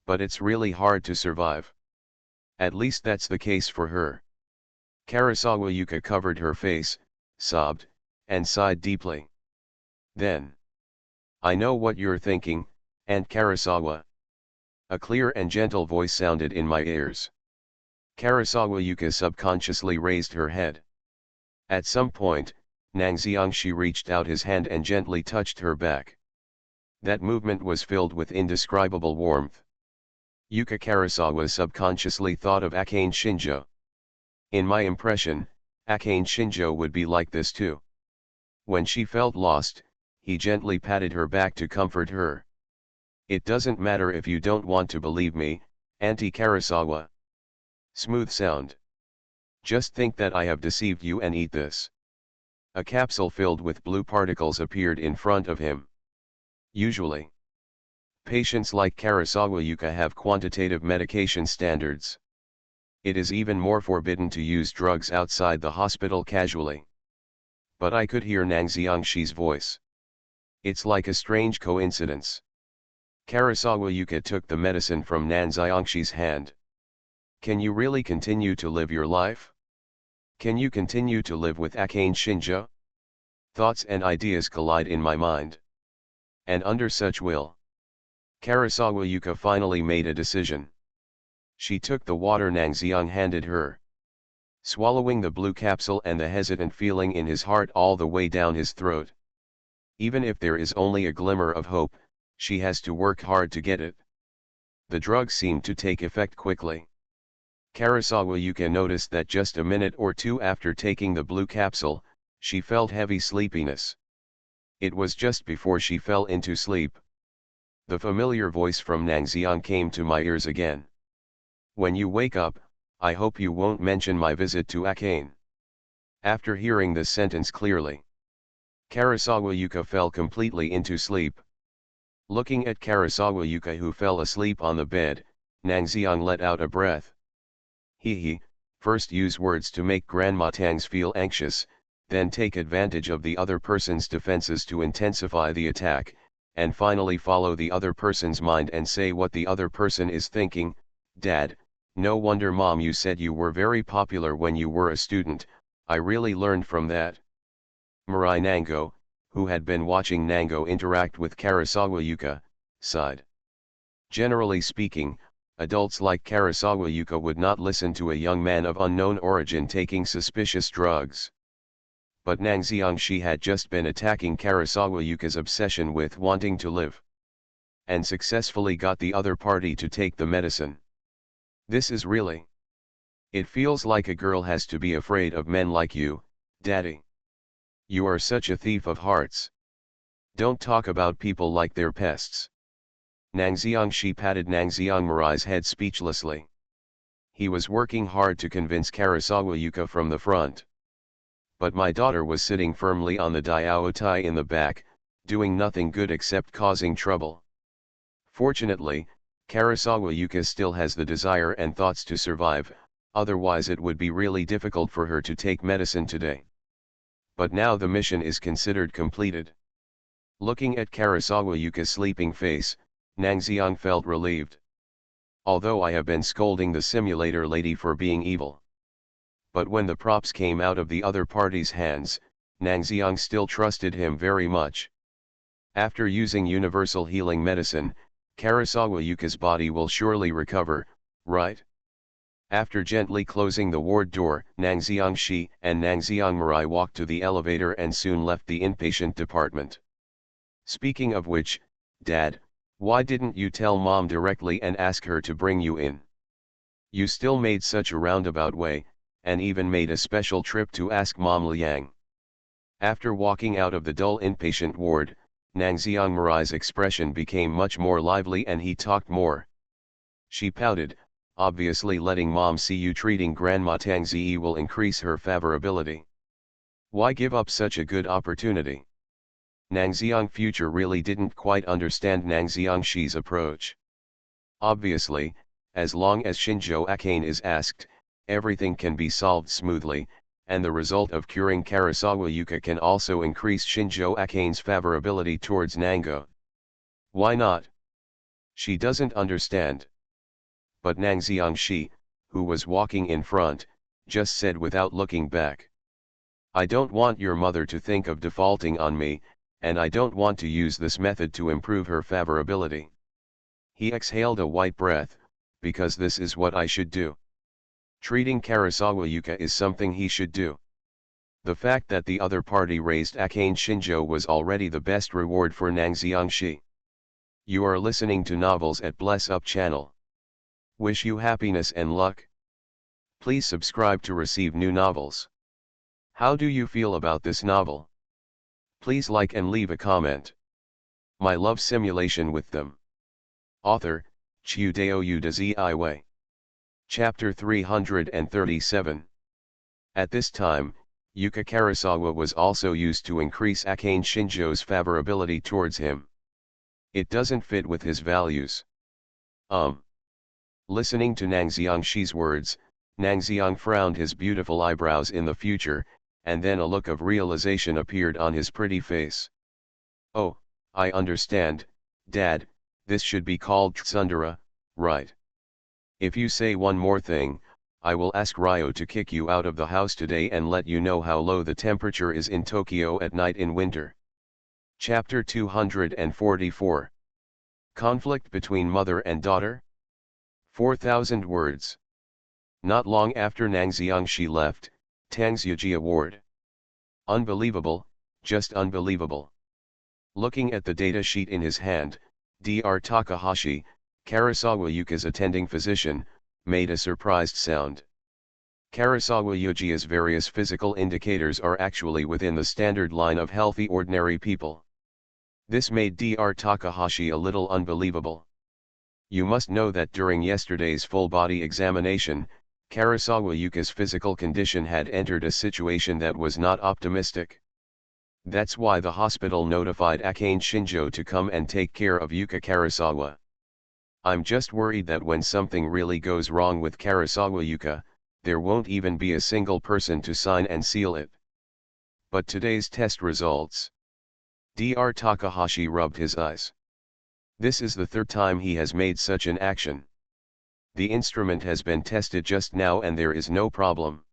But it's really hard to survive. At least that's the case for her. Karasawa Yuka covered her face, sobbed, and sighed deeply. Then, I know what you're thinking, Aunt Karasawa. A clear and gentle voice sounded in my ears. Karasawa Yuka subconsciously raised her head. At some point, Nang Xiangxi reached out his hand and gently touched her back. That movement was filled with indescribable warmth. Yuka Karasawa subconsciously thought of Akane Shinjo. In my impression, Akane Shinjo would be like this too. When she felt lost, he gently patted her back to comfort her. It doesn't matter if you don't want to believe me, Auntie Karasawa. Smooth sound. Just think that I have deceived you and eat this. A capsule filled with blue particles appeared in front of him. Usually, patients like Karasawa Yuka have quantitative medication standards. It is even more forbidden to use drugs outside the hospital casually. But I could hear Nang Xiangxi's voice. It's like a strange coincidence. Karasawa Yuka took the medicine from Nang Xiangxi's hand. Can you really continue to live your life? Can you continue to live with Akane Shinjo? Thoughts and ideas collide in my mind. And under such will, Karasawa Yuka finally made a decision. She took the water Nang Xiang handed her. swallowing the blue capsule and the hesitant feeling in his heart all the way down his throat. Even if there is only a glimmer of hope, she has to work hard to get it. The drug seemed to take effect quickly. Karasawa Yuka noticed that just a minute or two after taking the blue capsule, she felt heavy sleepiness. It was just before she fell into sleep. The familiar voice from Nangxiang came to my ears again. When you wake up, I hope you won't mention my visit to Akane. After hearing this sentence clearly, Karasawa Yuka fell completely into sleep. Looking at Karasawa Yuka who fell asleep on the bed, Nangxiang let out a breath. He, first use words to make Grandma Tangs feel anxious, then take advantage of the other person's defenses to intensify the attack, and finally follow the other person's mind and say what the other person is thinking. Dad, no wonder Mom you said you were very popular when you were a student, I really learned from that. Mirai Nango, who had been watching Nango interact with Karasawa Yuka, sighed. Generally speaking, adults like Karasawa Yuka would not listen to a young man of unknown origin taking suspicious drugs. But Nangxiang she had just been attacking Karasawa Yuka's obsession with wanting to live. And successfully got the other party to take the medicine. This is really. It feels like a girl has to be afraid of men like you, Daddy. You are such a thief of hearts. Don't talk about people like they're pests. Nangxiang she patted Nangxiang Mirai's head speechlessly. He was working hard to convince Karasawa Yuka from the front. But my daughter was sitting firmly on the Diaotai in the back, doing nothing good except causing trouble. Fortunately, Karasawa Yuka still has the desire and thoughts to survive, otherwise it would be really difficult for her to take medicine today. But now the mission is considered completed. Looking at Karasawa Yuka's sleeping face, Nangxiang felt relieved. Although I have been scolding the simulator lady for being evil. But when the props came out of the other party's hands, Nangxiang still trusted him very much. After using universal healing medicine, Karasawa Yuka's body will surely recover, right? After gently closing the ward door, Nangxiang Shi and Nangxiang Mirai walked to the elevator and soon left the inpatient department. Speaking of which, Dad, why didn't you tell Mom directly and ask her to bring you in? You still made such a roundabout way, and even made a special trip to ask Mom Liang. After walking out of the dull inpatient ward, Nangxiang Mirai's expression became much more lively and he talked more. She pouted, obviously letting Mom see you treating Grandma Tangzi will increase her favorability. Why give up such a good opportunity? Nangxiang Future really didn't quite understand Nangxiang Shi's approach. Obviously, as long as Shinjo Akane is asked, everything can be solved smoothly, and the result of curing Karasawa Yuka can also increase Shinjo Akane's favorability towards Nango. Why not? She doesn't understand. But Nangxiang Shi, who was walking in front, just said without looking back. I don't want your mother to think of defaulting on me, and I don't want to use this method to improve her favorability. He exhaled a white breath, because this is what I should do. Treating Karasawa Yuka is something he should do. The fact that the other party raised Akane Shinjo was already the best reward for Nangxiang Shi. You are listening to Novels at Bless Up channel. Wish you happiness and luck. Please subscribe to receive new novels. How do you feel about this novel? Please like and leave a comment. My love simulation with them. Author, Chiudeo Udazi. Chapter 337. At this time, Yuka Karasawa was also used to increase Akane Shinjo's favorability towards him. It doesn't fit with his values. Listening to Nangxiang Shi's words, Nangxiang frowned his beautiful eyebrows in the future, and then a look of realization appeared on his pretty face. Oh, I understand, Dad, this should be called tsundere, right? If you say one more thing, I will ask Ryo to kick you out of the house today and let you know how low the temperature is in Tokyo at night in winter. Chapter 244. Conflict between mother and daughter? 4,000 words. Not long after Nang Xiangxi left, Tang's Yuji Award. Unbelievable, just unbelievable. Looking at the data sheet in his hand, Dr. Takahashi, Karasawa Yuka's attending physician, made a surprised sound. Karasawa Yuji's various physical indicators are actually within the standard line of healthy ordinary people. This made Dr. Takahashi a little unbelievable. You must know that during yesterday's full-body examination, Karasawa Yuka's physical condition had entered a situation that was not optimistic. That's why the hospital notified Akane Shinjo to come and take care of Yuka Karasawa. I'm just worried that when something really goes wrong with Karasawa Yuka, there won't even be a single person to sign and seal it. But today's test results. Dr. Takahashi rubbed his eyes. This is the third time he has made such an action. The instrument has been tested just now and there is no problem.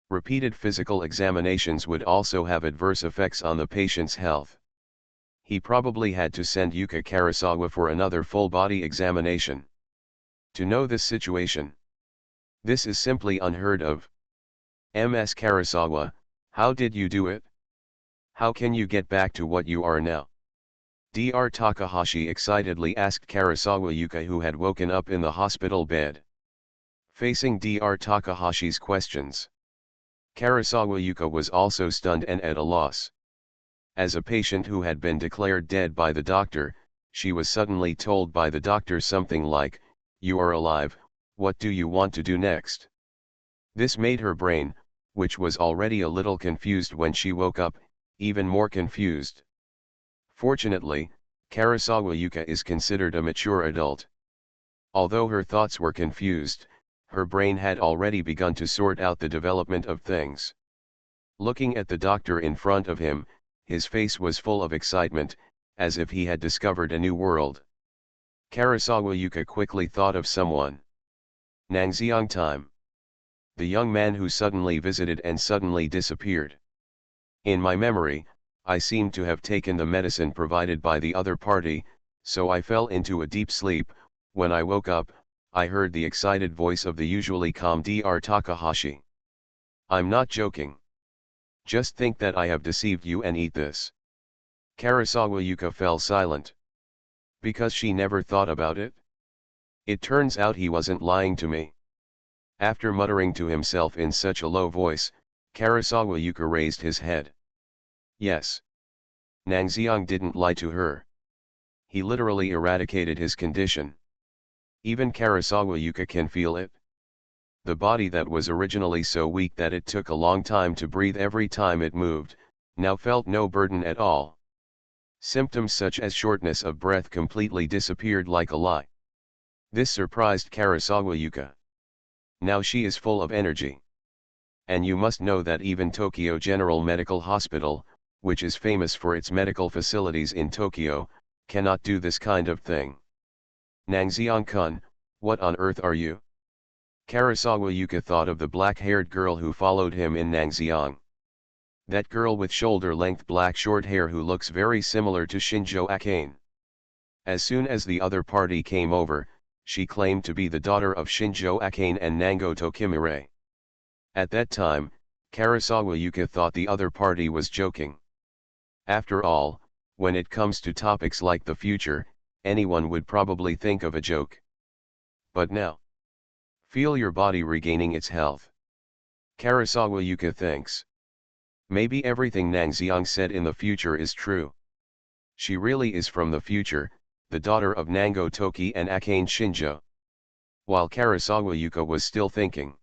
Repeated physical examinations would also have adverse effects on the patient's health. He probably had to send Yuka Karasawa for another full-body examination. To know this situation. This is simply unheard of. Ms. Karasawa, how did you do it? How can you get back to what you are now? Dr. Takahashi excitedly asked Karasawa Yuka, who had woken up in the hospital bed. Facing Dr. Takahashi's questions, Karasawa Yuka was also stunned and at a loss. As a patient who had been declared dead by the doctor, she was suddenly told by the doctor something like, "You are alive, what do you want to do next?" This made her brain, which was already a little confused when she woke up, even more confused. Fortunately, Karasawa Yuka is considered a mature adult. Although her thoughts were confused, her brain had already begun to sort out the development of things. Looking at the doctor in front of him, his face was full of excitement, as if he had discovered a new world. Karasawa Yuka quickly thought of someone. Nangxiang time. The young man who suddenly visited and suddenly disappeared. In my memory, I seemed to have taken the medicine provided by the other party, so I fell into a deep sleep. When I woke up, I heard the excited voice of the usually calm Dr. Takahashi. I'm not joking. Just think that I have deceived you and eat this. Karasawa Yuka fell silent. Because she never thought about it? It turns out he wasn't lying to me. After muttering to himself in such a low voice, Karasawa Yuka raised his head. Yes. Nangxiang didn't lie to her. He literally eradicated his condition. Even Karasawa Yuka can feel it. The body that was originally so weak that it took a long time to breathe every time it moved, now felt no burden at all. Symptoms such as shortness of breath completely disappeared like a lie. This surprised Karasawa Yuka. Now she is full of energy. And you must know that even Tokyo General Medical Hospital, which is famous for its medical facilities in Tokyo, cannot do this kind of thing. Nangxiang-kun, what on earth are you? Karasawa Yuka thought of the black-haired girl who followed him in Nangxiang. That girl with shoulder-length black short hair who looks very similar to Shinjo Akane. As soon as the other party came over, she claimed to be the daughter of Shinjo Akane and Nango Tokimire. At that time, Karasawa Yuka thought the other party was joking. After all, when it comes to topics like the future, anyone would probably think of a joke. But now, feel your body regaining its health. Karasawa Yuka thinks. Maybe everything Nangxiang said in the future is true. She really is from the future, the daughter of Nango Toki and Akane Shinjo. While Karasawa Yuka was still thinking,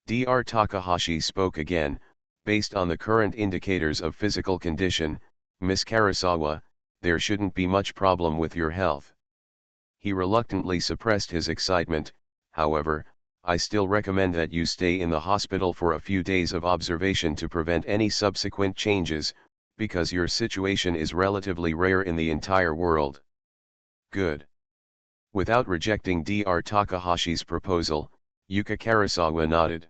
Dr. Takahashi spoke again. Based on the current indicators of physical condition, Miss Karasawa, there shouldn't be much problem with your health. He reluctantly suppressed his excitement. However, I still recommend that you stay in the hospital for a few days of observation to prevent any subsequent changes, because your situation is relatively rare in the entire world. Good. Without rejecting Dr. Takahashi's proposal, Yuka Karasawa nodded.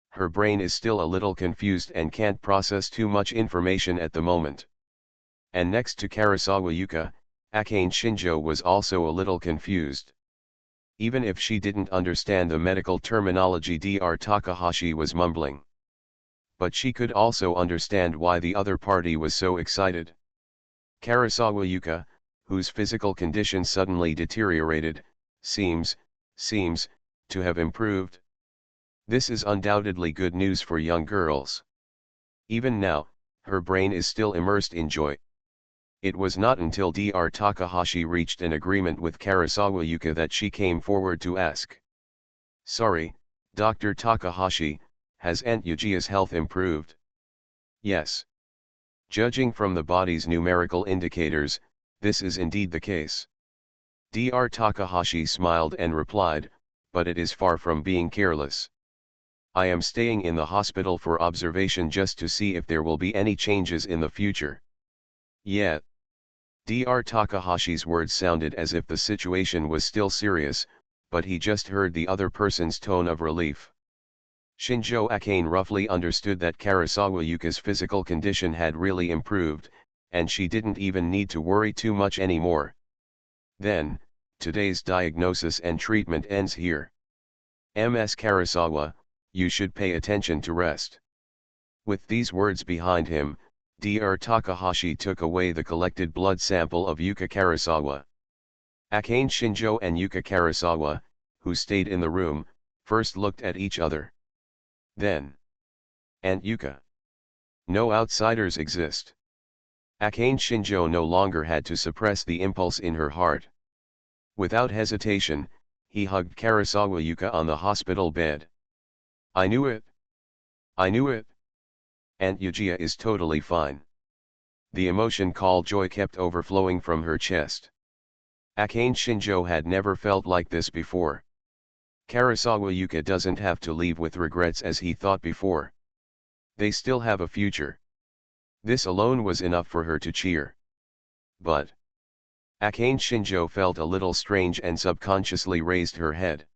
Her brain is still a little confused and can't process too much information at the moment. And next to Karasawa Yuka, Akane Shinjo was also a little confused. Even if she didn't understand the medical terminology Dr. Takahashi was mumbling. But she could also understand why the other party was so excited. Karasawa Yuka, whose physical condition suddenly deteriorated, seems to have improved. This is undoubtedly good news for young girls. Even now, her brain is still immersed in joy. It was not until Dr. Takahashi reached an agreement with Karasawa Yuka that she came forward to ask. Sorry, Dr. Takahashi, has Aunt Yujia's health improved? Yes. Judging from the body's numerical indicators, this is indeed the case. Dr. Takahashi smiled and replied, but it is far from being careless. I am staying in the hospital for observation just to see if there will be any changes in the future. Yet. Dr. Takahashi's words sounded as if the situation was still serious, but he just heard the other person's tone of relief. Shinjo Akane roughly understood that Karasawa Yuka's physical condition had really improved, and she didn't even need to worry too much anymore. Then, today's diagnosis and treatment ends here. Ms. Karasawa, you should pay attention to rest. With these words behind him, Dr. Takahashi took away the collected blood sample of Yuka Karasawa. Akane Shinjo and Yuka Karasawa, who stayed in the room, first looked at each other. Then. Aunt Yuka. No outsiders exist. Akane Shinjo no longer had to suppress the impulse in her heart. Without hesitation, he hugged Karasawa Yuka on the hospital bed. I knew it. I knew it. Aunt Yujiya is totally fine. The emotion called joy kept overflowing from her chest. Akane Shinjo had never felt like this before. Karasawa Yuka doesn't have to leave with regrets as he thought before. They still have a future. This alone was enough for her to cheer. But. Akane Shinjo felt a little strange and subconsciously raised her head.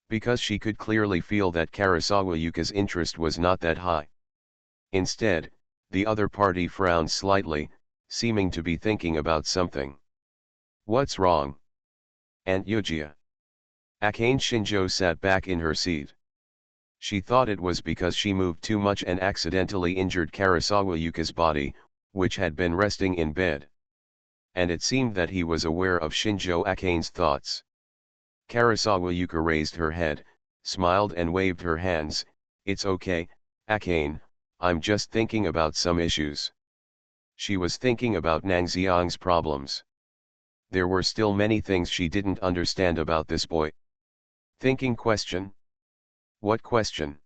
Because she could clearly feel that Karasawa Yuka's interest was not that high. Instead, the other party frowned slightly, seeming to be thinking about something. What's wrong? Aunt Yujiya. Akane Shinjo sat back in her seat. She thought it was because she moved too much and accidentally injured Karasawa Yuka's body, which had been resting in bed. And it seemed that he was aware of Shinjo Akane's thoughts. Karasawa Yuka raised her head, smiled and waved her hands. It's okay, Akane, I'm just thinking about some issues. She was thinking about Nangxiang's problems. There were still many things she didn't understand about this boy. Thinking question? What question?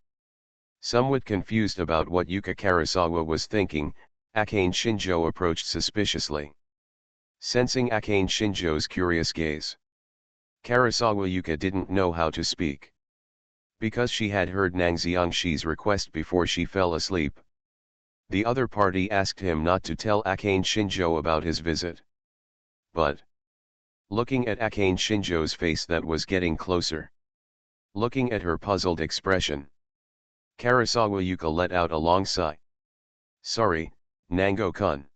Somewhat confused about what Yuka Karasawa was thinking, Akane Shinjo approached suspiciously. Sensing Akane Shinjo's curious gaze, Karasawa Yuka didn't know how to speak. Because she had heard Nangxiang's request before she fell asleep. The other party asked him not to tell Akane Shinjo about his visit. But. Looking at Akane Shinjo's face that was getting closer. Looking at her puzzled expression. Karasawa Yuka let out a long sigh. Sorry, Nango-kun.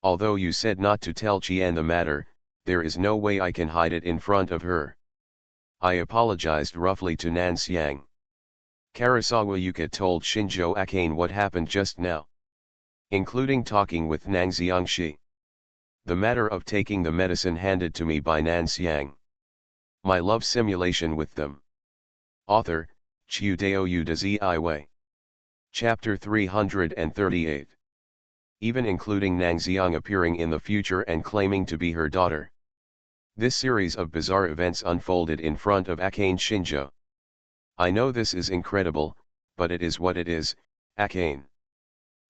Although you said not to tell Chien the matter, there is no way I can hide it in front of her. I apologized roughly to Nanxiang. Karasawa Yuka told Shinjo Akane what happened just now. Including talking with Nangxiang. The matter of taking the medicine handed to me by Nanxiang. My love simulation with them. Author, Chiudeo Udazi. Chapter 338. Even including Nangxiang appearing in the future and claiming to be her daughter. This series of bizarre events unfolded in front of Akane Shinjo. I know this is incredible, but it is what it is, Akane.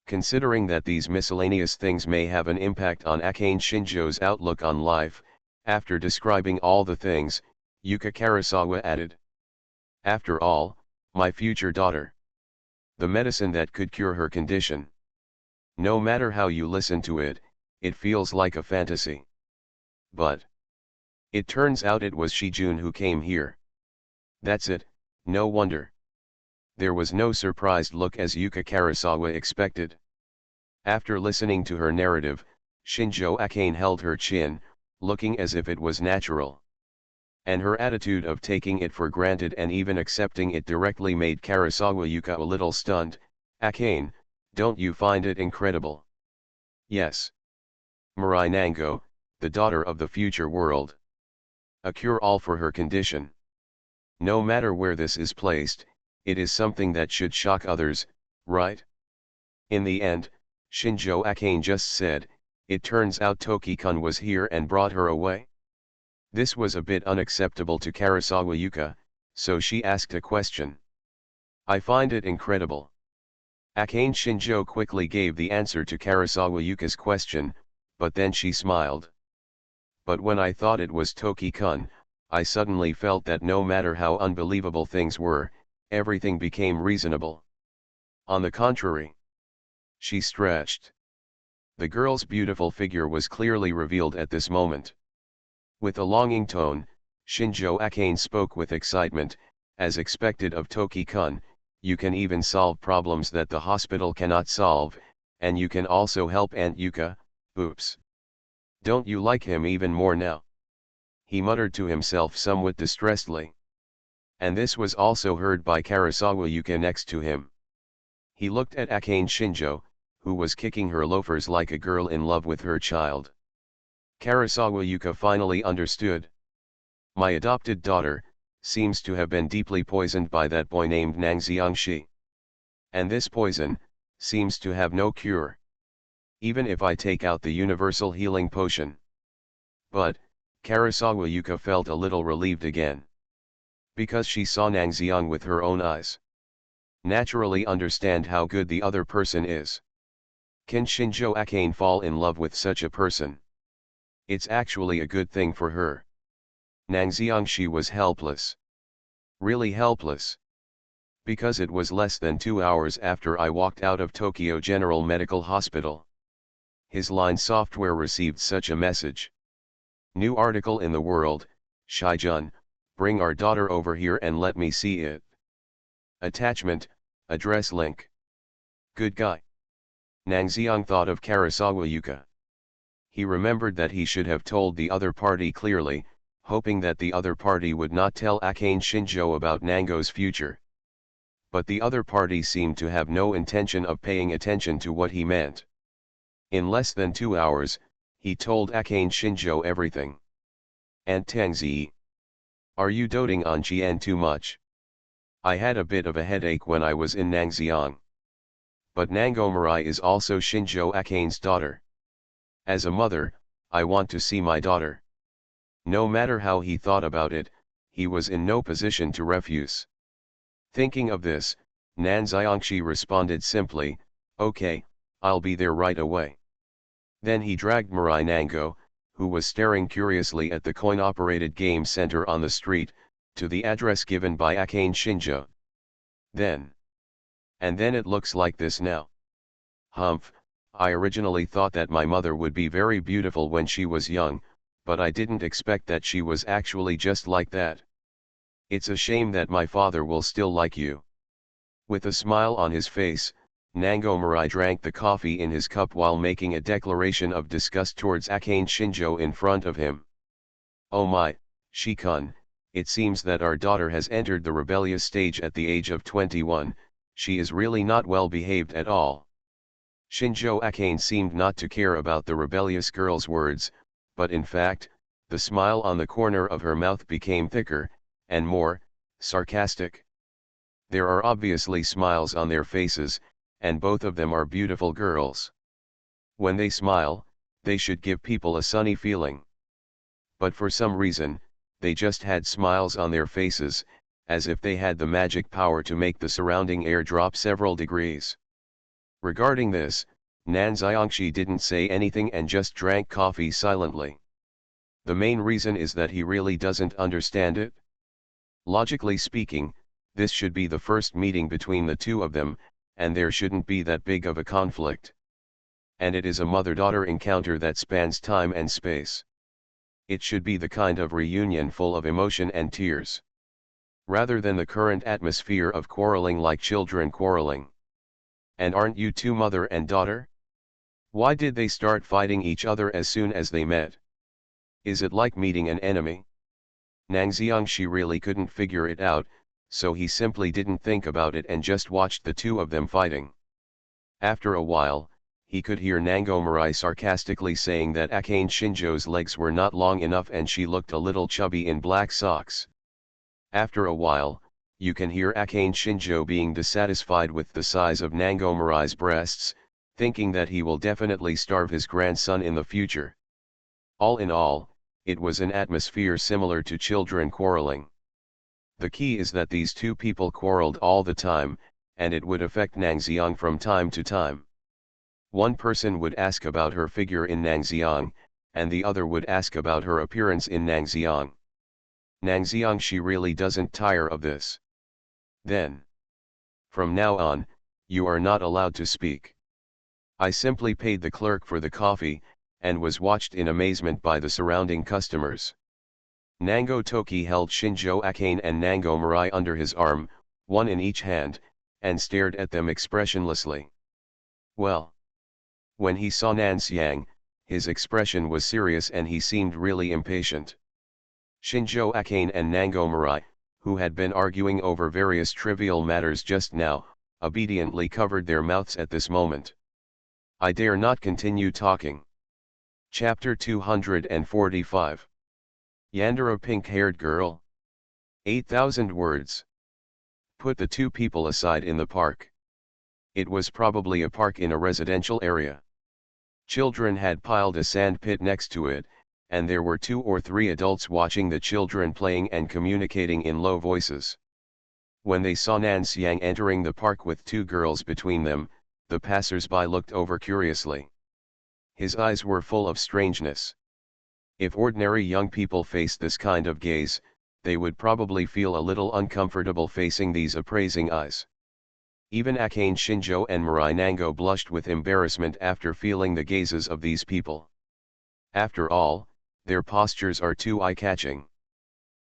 Considering that these miscellaneous things may have an impact on Akane Shinjo's outlook on life, after describing all the things, Yuka Karasawa added. After all, my future daughter. The medicine that could cure her condition. No matter how you listen to it, it feels like a fantasy. But. It turns out it was Shijun who came here. That's it, no wonder. There was no surprised look as Yuka Karasawa expected. After listening to her narrative, Shinjo Akane held her chin, looking as if it was natural. And her attitude of taking it for granted and even accepting it directly made Karasawa Yuka a little stunned. "Akane, don't you find it incredible?" "Yes. Mirai Nango, the daughter of the future world. A cure-all for her condition. No matter where this is placed, it is something that should shock others, right?" In the end, Shinjo Akane just said, "It turns out Toki-kun was here and brought her away." This was a bit unacceptable to Karasawa Yuka, so she asked a question. "I find it incredible." Akane Shinjo quickly gave the answer to Karasawa Yuka's question, but then she smiled. "But when I thought it was Toki-kun, I suddenly felt that no matter how unbelievable things were, everything became reasonable. On the contrary." She stretched. The girl's beautiful figure was clearly revealed at this moment. With a longing tone, Shinjo Akane spoke with excitement, "As expected of Toki-kun, you can even solve problems that the hospital cannot solve, and you can also help Aunt Yuka. Oops. Don't you like him even more now?" he muttered to himself somewhat distressedly. And this was also heard by Karasawa Yuka next to him. He looked at Akane Shinjo, who was kicking her loafers like a girl in love with her child. Karasawa Yuka finally understood. "My adopted daughter seems to have been deeply poisoned by that boy named Nangxiangshi. And this poison seems to have no cure. Even if I take out the universal healing potion." But Karasawa Yuka felt a little relieved again. Because she saw Nangxiang with her own eyes. Naturally understand how good the other person is. Can Shinjo Akane fall in love with such a person? It's actually a good thing for her. Nangxiangshi was helpless. Really helpless. Because it was less than 2 hours after I walked out of Tokyo General Medical Hospital. His line software received such a message. New article in the world, Shijun, bring our daughter over here and let me see it. Attachment, address link. Good guy. Nangxiang thought of Karasawa Yuka. He remembered that he should have told the other party clearly, hoping that the other party would not tell Akane Shinjo about Nango's future. But the other party seemed to have no intention of paying attention to what he meant. In less than 2 hours, he told Akane Shinjo everything. "Aunt Tangzi. Are you doting on Chien too much? I had a bit of a headache when I was in Nangxiang. But Nango Mirai is also Shinjo Akane's daughter. As a mother, I want to see my daughter." No matter how he thought about it, he was in no position to refuse. Thinking of this, Nangxiangshi responded simply, "Okay, I'll be there right away." Then he dragged Mirai Nango, who was staring curiously at the coin-operated game center on the street, to the address given by Akane Shinjo. And then it looks like this now. Humph, I originally thought that my mother would be very beautiful when she was young, but I didn't expect that she was actually just like that. It's a shame that my father will still like you." With a smile on his face, Nango Mirai drank the coffee in his cup while making a declaration of disgust towards Akane Shinjo in front of him. "Oh my, Shikun, it seems that our daughter has entered the rebellious stage at the age of 21, she is really not well behaved at all." Shinjo Akane seemed not to care about the rebellious girl's words, but in fact, the smile on the corner of her mouth became thicker, and more sarcastic. There are obviously smiles on their faces, and both of them are beautiful girls. When they smile, they should give people a sunny feeling. But for some reason, they just had smiles on their faces, as if they had the magic power to make the surrounding air drop several degrees. Regarding this, Nangxiangshi didn't say anything and just drank coffee silently. The main reason is that he really doesn't understand it. Logically speaking, this should be the first meeting between the two of them, and there shouldn't be that big of a conflict. And it is a mother-daughter encounter that spans time and space. It should be the kind of reunion full of emotion and tears. Rather than the current atmosphere of quarreling like children quarreling. And aren't you two mother and daughter? Why did they start fighting each other as soon as they met? Is it like meeting an enemy? Nangxiang she really couldn't figure it out, so he simply didn't think about it and just watched the two of them fighting. After a while, he could hear Nango Mirai sarcastically saying that Akane Shinjo's legs were not long enough and she looked a little chubby in black socks. After a while, you can hear Akane Shinjo being dissatisfied with the size of Nango Mirai's breasts, thinking that he will definitely starve his grandson in the future. All in all, it was an atmosphere similar to children quarreling. The key is that these two people quarreled all the time, and it would affect Nangxiang from time to time. One person would ask about her figure in Nangxiang, and the other would ask about her appearance in Nangxiang. Nangxiang she really doesn't tire of this. Then, from now on, you are not allowed to speak. I simply paid the clerk for the coffee, and was watched in amazement by the surrounding customers. Nango Toki held Shinjo Akane and Nango Mirai under his arm, one in each hand, and stared at them expressionlessly. Well. When he saw Nangxiang, his expression was serious and he seemed really impatient. Shinjo Akane and Nango Mirai, who had been arguing over various trivial matters just now, obediently covered their mouths at this moment. I dare not continue talking. Chapter 245. Yandere pink-haired girl. 8,000 words. Put the two people aside in the park. It was probably a park in a residential area. Children had piled a sand pit next to it, and there were 2 or 3 adults watching the children playing and communicating in low voices. When they saw Nangxiang entering the park with 2 girls between them, the passers-by looked over curiously. His eyes were full of strangeness. If ordinary young people faced this kind of gaze, they would probably feel a little uncomfortable facing these appraising eyes. Even Akane Shinjo and Mirai Nango blushed with embarrassment after feeling the gazes of these people. After all, their postures are too eye-catching.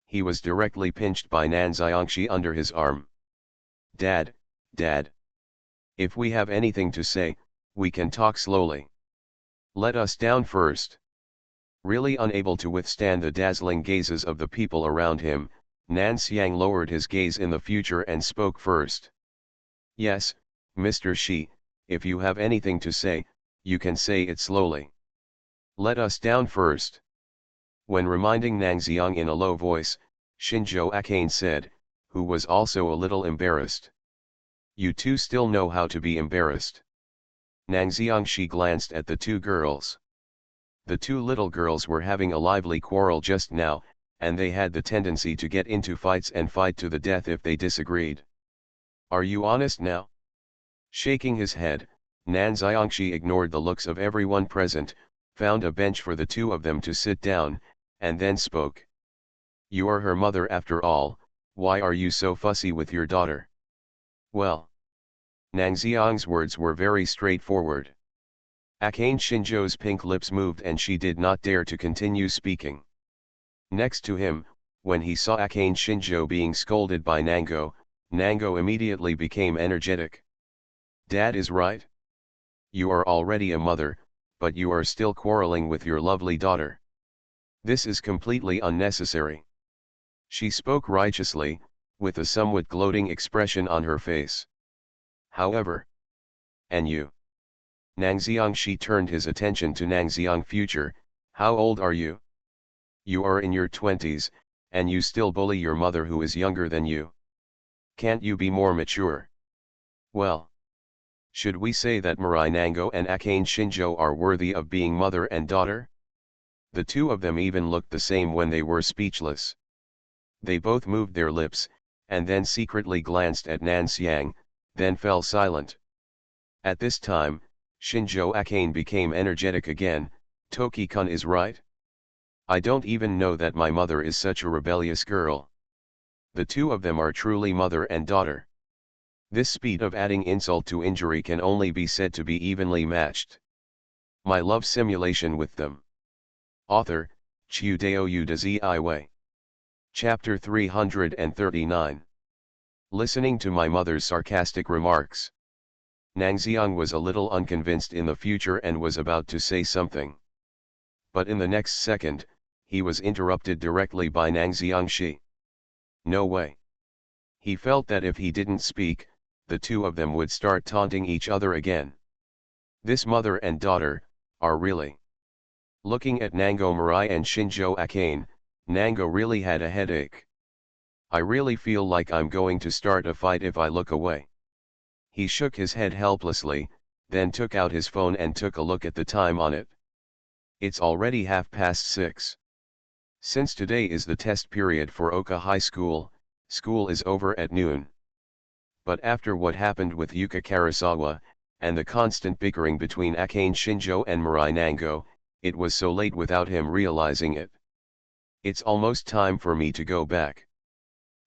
He was directly pinched by Nangxiang under his arm. Dad, Dad. If we have anything to say, we can talk slowly. Let us down first. Really unable to withstand the dazzling gazes of the people around him, Nangxiang lowered his gaze in the future and spoke first. Yes, Mr. Shi, if you have anything to say, you can say it slowly. Let us down first. When reminding Nangxiang in a low voice, Shinjo Akane said, who was also a little embarrassed. You two still know how to be embarrassed. Nangxiang she glanced at the 2 girls. The 2 little girls were having a lively quarrel just now, and they had the tendency to get into fights and fight to the death if they disagreed. Are you honest now? Shaking his head, Nangxiang she ignored the looks of everyone present, found a bench for the 2 of them to sit down, and then spoke. You are her mother after all, why are you so fussy with your daughter? Well. Nangxiang's words were very straightforward. Akane Shinjo's pink lips moved and she did not dare to continue speaking. Next to him, when he saw Akane Shinjo being scolded by Nango, Nango immediately became energetic. Dad is right. You are already a mother, but you are still quarreling with your lovely daughter. This is completely unnecessary. She spoke righteously, with a somewhat gloating expression on her face. However. And you? Nangxiang she turned his attention to Nangxiang future, how old are you? You are in your 20s, and you still bully your mother who is younger than you. Can't you be more mature? Well. Should we say that Mirai Nango and Akane Shinjo are worthy of being mother and daughter? The 2 of them even looked the same when they were speechless. They both moved their lips, and then secretly glanced at Nangxiang, then fell silent. At this time, Shinjo Akane became energetic again. Toki-kun is right. I don't even know that my mother is such a rebellious girl. The 2 of them are truly mother and daughter. This speed of adding insult to injury can only be said to be evenly matched. My love simulation with them. Author, Chiudeo Udazi. Chapter 339. Listening to my mother's sarcastic remarks. Nangxiang was a little unconvinced in the future and was about to say something. But in the next second, he was interrupted directly by Nang Xiangxi. No way. He felt that if he didn't speak, the two of them would start taunting each other again. This mother and daughter are really. Looking at Nango Mirai and Shinjo Akane, Nango really had a headache. I really feel like I'm going to start a fight if I look away. He shook his head helplessly, then took out his phone and took a look at the time on it. It's already 6:30. Since today is the test period for Oka High School, school is over at noon. But after what happened with Yuka Karasawa, and the constant bickering between Akane Shinjo and Mirai Nango, it was so late without him realizing it. It's almost time for me to go back.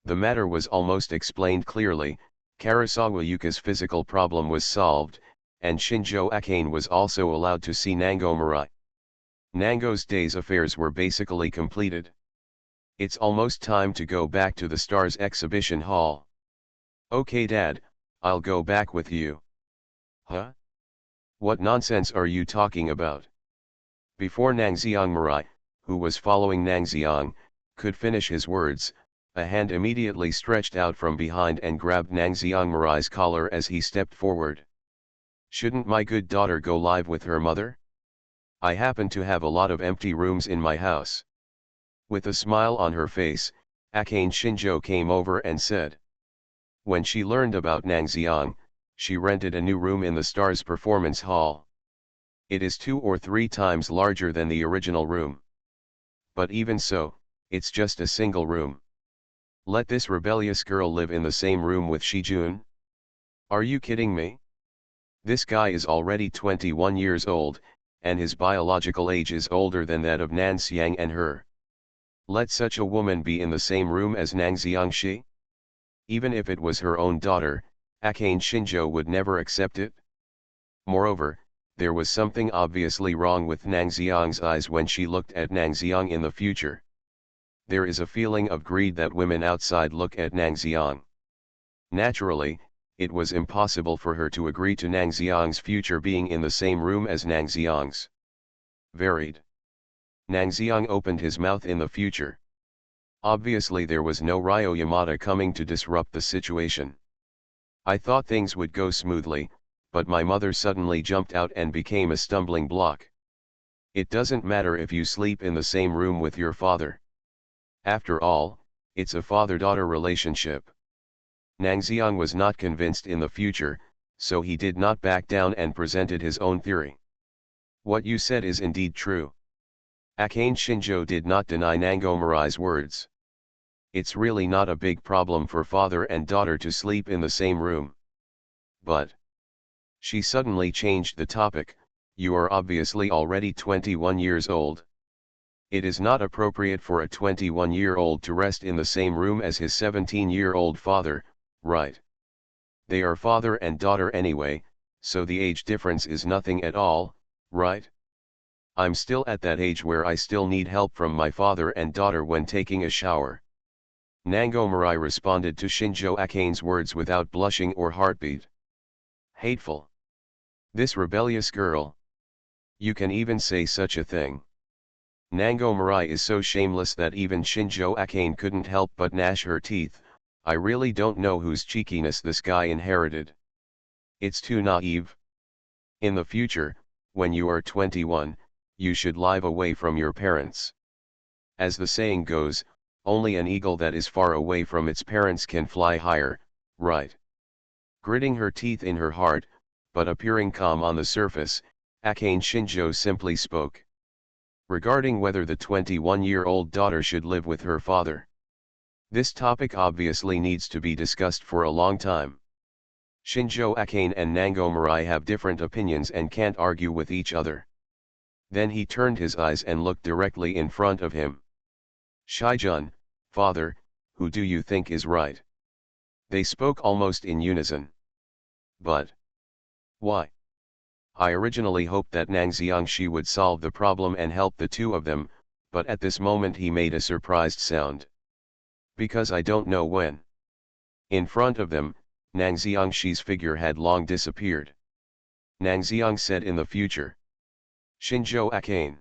The matter was almost explained clearly. Karasawa Yuka's physical problem was solved, and Shinjo Akane was also allowed to see Nango Mirai. Nango's day's affairs were basically completed. It's almost time to go back to the Stars exhibition hall. Okay Dad, I'll go back with you. Huh? What nonsense are you talking about? Before Nangxiang Mirai, who was following Nangxiang, could finish his words, a hand immediately stretched out from behind and grabbed Nangxiang Mirai's collar as he stepped forward. Shouldn't my good daughter go live with her mother? I happen to have a lot of empty rooms in my house. With a smile on her face, Akane Shinjo came over and said. When she learned about Nangxiang, she rented a new room in the Stars Performance Hall. It is 2 or 3 times larger than the original room. But even so, it's just a single room. Let this rebellious girl live in the same room with Shijun? Are you kidding me? This guy is already 21 years old, and his biological age is older than that of Nanxiang and her. Let such a woman be in the same room as Nangxiangxi? Even if it was her own daughter, Akane Shinjo would never accept it. Moreover, there was something obviously wrong with Nangxiang's eyes when she looked at Nangxiang in the future. There is a feeling of greed that women outside look at Nangxiang. Naturally, it was impossible for her to agree to Nangxiang's future being in the same room as Nangxiang's. Varied. Nangxiang opened his mouth in the future. Obviously there was no Ryo Yamada coming to disrupt the situation. I thought things would go smoothly, but my mother suddenly jumped out and became a stumbling block. It doesn't matter if you sleep in the same room with your father. After all, it's a father-daughter relationship. Nangxiang was not convinced in the future, so he did not back down and presented his own theory. What you said is indeed true. Akane Shinjo did not deny Nango Mirai's words. It's really not a big problem for father and daughter to sleep in the same room. But she suddenly changed the topic. You are obviously already 21 years old. It is not appropriate for a 21-year-old to rest in the same room as his 17-year-old father, right? They are father and daughter anyway, so the age difference is nothing at all, right? I'm still at that age where I still need help from my father and daughter when taking a shower. Nango Mirai responded to Shinjo Akane's words without blushing or heartbeat. Hateful. This rebellious girl. You can even say such a thing. Nango Mirai is so shameless that even Shinjo Akane couldn't help but gnash her teeth. I really don't know whose cheekiness this guy inherited. It's too naive. In the future, when you are 21, you should live away from your parents. As the saying goes, only an eagle that is far away from its parents can fly higher, right? Gritting her teeth in her heart, but appearing calm on the surface, Akane Shinjo simply spoke. Regarding whether the 21-year-old daughter should live with her father. This topic obviously needs to be discussed for a long time. Shinjo Akane and Nango Mirai have different opinions and can't argue with each other. Then he turned his eyes and looked directly in front of him. Shijun, father, who do you think is right? They spoke almost in unison. But why? I originally hoped that Nangxiangxi would solve the problem and help the two of them, but at this moment he made a surprised sound. Because I don't know when. In front of them, Nangxiangxi's figure had long disappeared. Nangxiang said in the future. Shinjo Akane.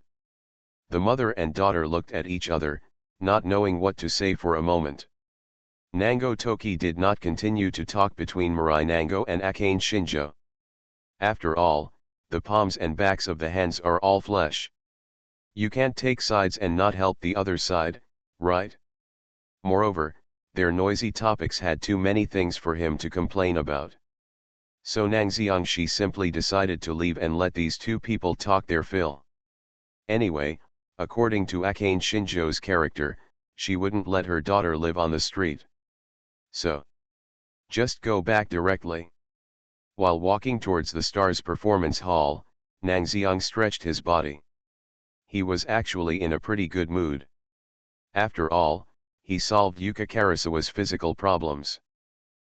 The mother and daughter looked at each other, not knowing what to say for a moment. Nango Toki did not continue to talk between Mirai Nango and Akane Shinjo. After all, the palms and backs of the hands are all flesh. You can't take sides and not help the other side, right? Moreover, their noisy topics had too many things for him to complain about. So Nang Xiangxi simply decided to leave and let these two people talk their fill. Anyway, according to Akane Shinjo's character, she wouldn't let her daughter live on the street. So, just go back directly. While walking towards the Stars Performance Hall, Nang Xiang stretched his body. He was actually in a pretty good mood. After all, he solved Yuka Karasawa's physical problems.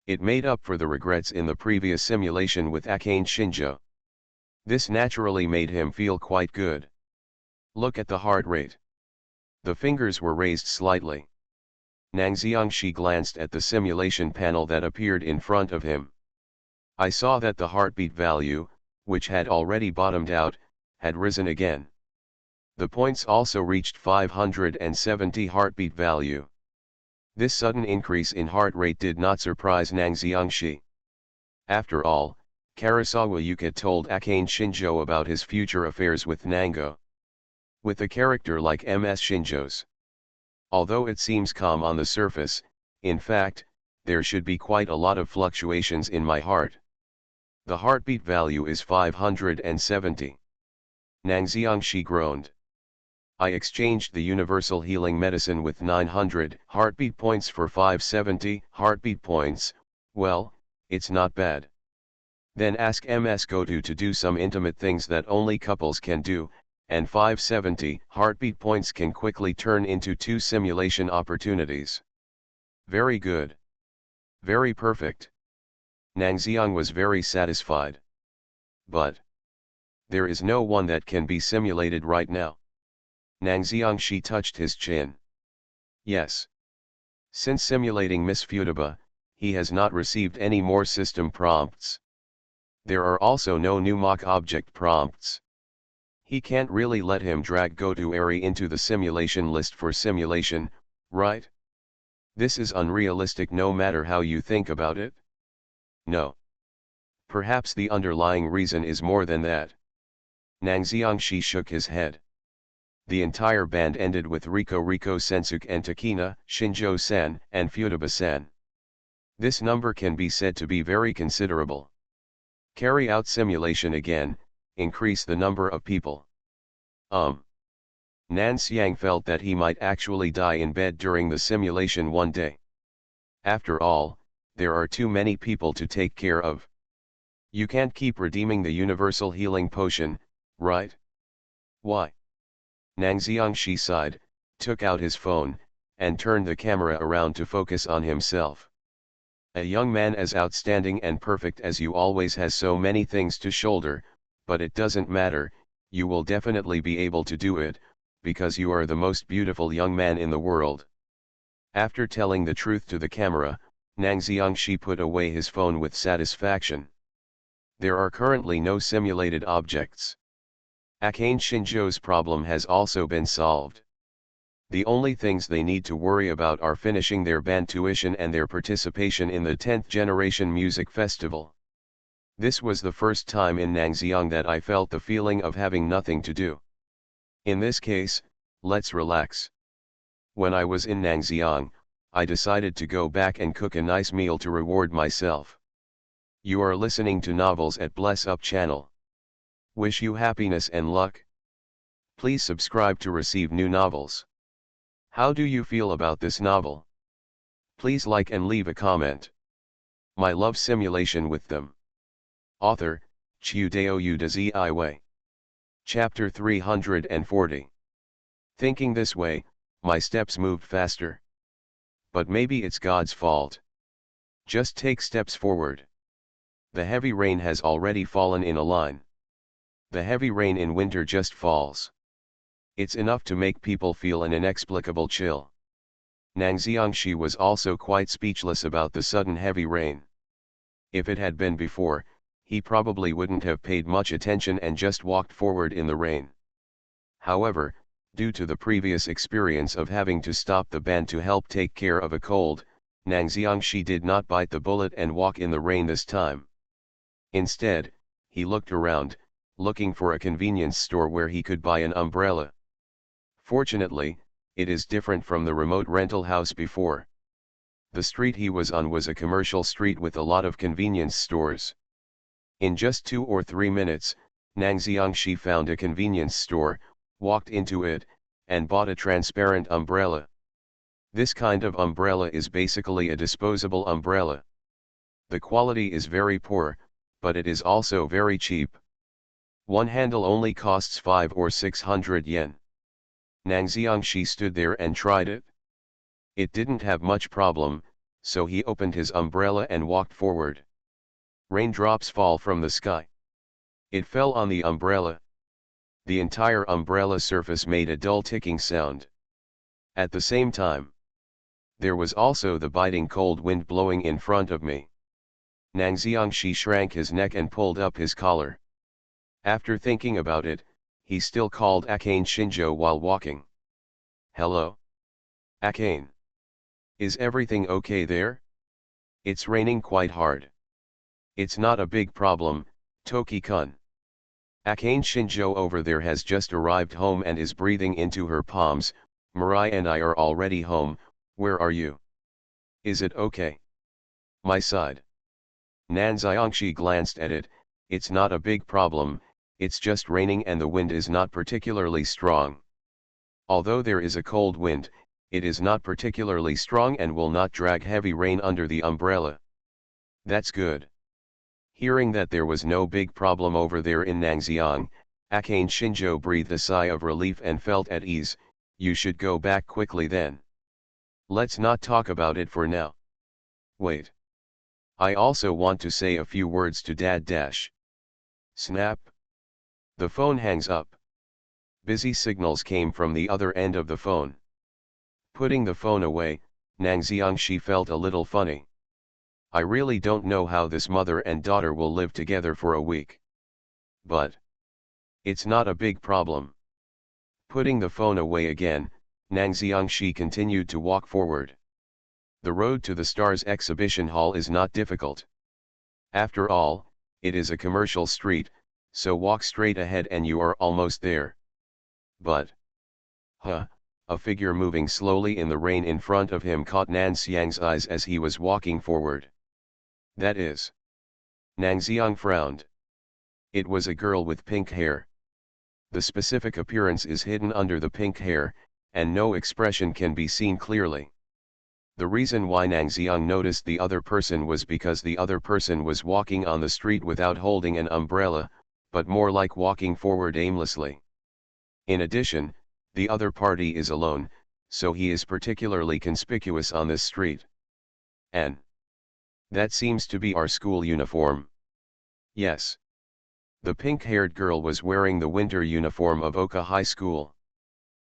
It made up for the regrets in the previous simulation with Akane Shinjo. This naturally made him feel quite good. Look at the heart rate. The fingers were raised slightly. Nang Xiangxi glanced at the simulation panel that appeared in front of him. I saw that the heartbeat value, which had already bottomed out, had risen again. The points also reached 570 heartbeat value. This sudden increase in heart rate did not surprise Nang Xiangxi. After all, Karasawa Yuka told Akane Shinjo about his future affairs with Nango. With a character like MS Shinjo's. Although it seems calm on the surface, in fact, there should be quite a lot of fluctuations in my heart. The heartbeat value is 570. Nang Xiangxi groaned. I exchanged the universal healing medicine with 900 heartbeat points for 570 heartbeat points. Well, it's not bad. Then ask MS Goto to do some intimate things that only couples can do, and 570 heartbeat points can quickly turn into 2 simulation opportunities. Very good. Very perfect. Nang Xiang was very satisfied. But there is no one that can be simulated right now. Nang Xiangxi touched his chin. Yes. Since simulating Miss Futaba, he has not received any more system prompts. There are also no new mock object prompts. He can't really let him drag Goto Eri into the simulation list for simulation, right? This is unrealistic no matter how you think about it. No. Perhaps the underlying reason is more than that. Nang Xiangxi shook his head. The entire band ended with Riko Sensuke and Takina, Shinjo-san, and Futaba-san. This number can be said to be very considerable. Carry out simulation again, increase the number of people. Nan Xiang felt that he might actually die in bed during the simulation one day. After all, there are too many people to take care of. You can't keep redeeming the universal healing potion, right? Why? Nang Xiangxi sighed, took out his phone, and turned the camera around to focus on himself. A young man as outstanding and perfect as you always has so many things to shoulder, but it doesn't matter, you will definitely be able to do it, because you are the most beautiful young man in the world. After telling the truth to the camera, Nang Xiangxi put away his phone with satisfaction. There are currently no simulated objects. Akane Shinjo's problem has also been solved. The only things they need to worry about are finishing their band tuition and their participation in the 10th Generation Music Festival. This was the first time in Nang Xiang that I felt the feeling of having nothing to do. In this case, let's relax. When I was in Nang Xiang, I decided to go back and cook a nice meal to reward myself. You are listening to Novels at Bless Up channel. Wish you happiness and luck. Please subscribe to receive new novels. How do you feel about this novel? Please like and leave a comment. My love simulation with them. Author, Chiudeo Udaziiwei. Chapter 340. Thinking this way, my steps moved faster. But maybe it's God's fault. Just take steps forward. The heavy rain has already fallen in a line. The heavy rain in winter just falls. It's enough to make people feel an inexplicable chill. Nang Xiangxi was also quite speechless about the sudden heavy rain. If it had been before, he probably wouldn't have paid much attention and just walked forward in the rain. However, Due to the previous experience of having to stop the band to help take care of a cold, Nang Xiangxi did not bite the bullet and walk in the rain this time. Instead, he looked around, looking for a convenience store where he could buy an umbrella. Fortunately, it is different from the remote rental house before. The street he was on was a commercial street with a lot of convenience stores. In just 2 or 3 minutes, Nang Xiangxi found a convenience store, walked into it, and bought a transparent umbrella. This kind of umbrella is basically a disposable umbrella. The quality is very poor, but it is also very cheap. One handle only costs 5 or 600 yen. Nang Xiangxi stood there and tried it. It didn't have much problem, so he opened his umbrella and walked forward. Raindrops fall from the sky. It fell on the umbrella. The entire umbrella surface made a dull ticking sound. At the same time, there was also the biting cold wind blowing in front of me. Nang Xiangxi shrank his neck and pulled up his collar. After thinking about it, he still called Akane Shinjo while walking. "Hello? Akane. Is everything okay there? It's raining quite hard." "It's not a big problem, Toki-kun. Akane Shinjo over there has just arrived home and is breathing into her palms. Mirai and I are already home. Where are you? Is it okay?" "My side." Nan Xiangxi glanced at it. "It's not a big problem, it's just raining and the wind is not particularly strong. Although there is a cold wind, it is not particularly strong and will not drag heavy rain under the umbrella." "That's good." Hearing that there was no big problem over there in Nangxiang, Akane Shinjo breathed a sigh of relief and felt at ease. "You should go back quickly then. Let's not talk about it for now. Wait. I also want to say a few words to Dad dash." Snap. The phone hangs up. Busy signals came from the other end of the phone. Putting the phone away, Nang Xiangxi felt a little funny. I really don't know how this mother and daughter will live together for a week. But it's not a big problem. Putting the phone away again, Nang Xiangxi continued to walk forward. The road to the Stars exhibition hall is not difficult. After all, it is a commercial street, so walk straight ahead and you are almost there. But a figure moving slowly in the rain in front of him caught Nan Xiang's eyes as he was walking forward. "That is." Nang Xiang frowned. It was a girl with pink hair. The specific appearance is hidden under the pink hair, and no expression can be seen clearly. The reason why Nang Xiang noticed the other person was because the other person was walking on the street without holding an umbrella, but more like walking forward aimlessly. In addition, the other party is alone, so he is particularly conspicuous on this street. And that seems to be our school uniform. Yes. The pink-haired girl was wearing the winter uniform of Oka High School.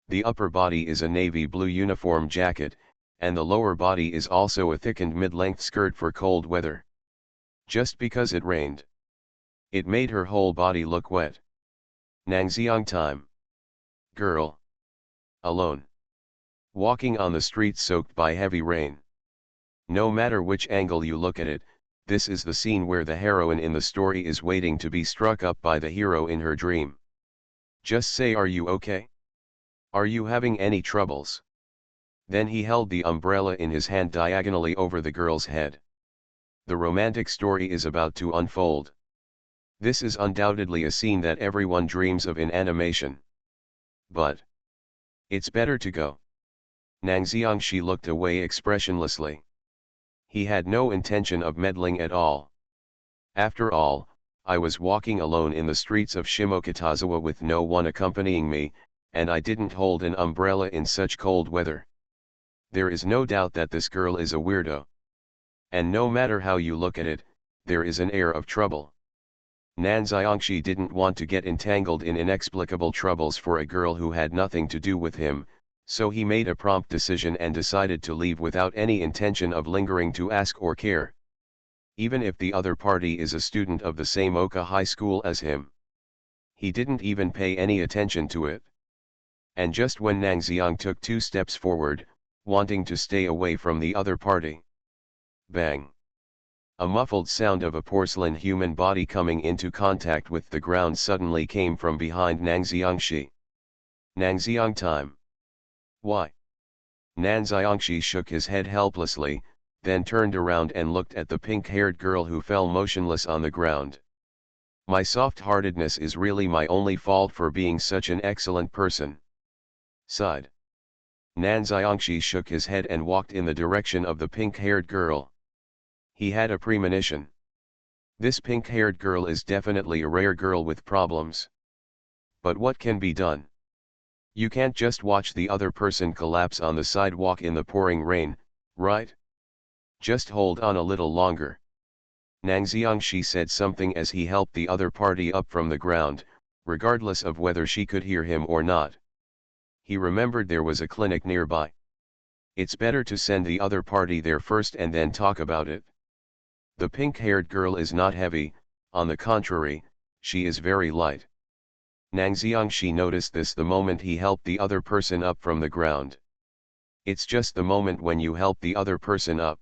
The upper body is a navy blue uniform jacket, and the lower body is also a thickened mid-length skirt for cold weather. Just because it rained, it made her whole body look wet. Nang Xiang time. Girl. Alone. Walking on the street soaked by heavy rain. No matter which angle you look at it, this is the scene where the heroine in the story is waiting to be struck up by the hero in her dream. Just say, "Are you okay? Are you having any troubles?" Then he held the umbrella in his hand diagonally over the girl's head. The romantic story is about to unfold. This is undoubtedly a scene that everyone dreams of in animation. But it's better to go. Nang Xiangxi looked away expressionlessly. He had no intention of meddling at all. After all, I was walking alone in the streets of Shimokitazawa with no one accompanying me, and I didn't hold an umbrella in such cold weather. There is no doubt that this girl is a weirdo. And no matter how you look at it, there is an air of trouble. Nan Xiangxi didn't want to get entangled in inexplicable troubles for a girl who had nothing to do with him, so he made a prompt decision and decided to leave without any intention of lingering to ask or care. Even if the other party is a student of the same Oka High School as him. He didn't even pay any attention to it. And just when Nang Xiang took 2 steps forward, wanting to stay away from the other party. Bang! A muffled sound of a porcelain human body coming into contact with the ground suddenly came from behind Nang Xiangxi. Nang Xiang time. Why? Nan Xiangxi shook his head helplessly, then turned around and looked at the pink-haired girl who fell motionless on the ground. My soft-heartedness is really my only fault for being such an excellent person. Sighed. Nan Xiangxi shook his head and walked in the direction of the pink-haired girl. He had a premonition. This pink-haired girl is definitely a rare girl with problems. But what can be done? You can't just watch the other person collapse on the sidewalk in the pouring rain, right? Just hold on a little longer. Nang Xiangxi said something as he helped the other party up from the ground, regardless of whether she could hear him or not. He remembered there was a clinic nearby. It's better to send the other party there first and then talk about it. The pink-haired girl is not heavy, on the contrary, she is very light. Nang Xiangxi noticed this the moment he helped the other person up from the ground. It's just the moment when you help the other person up.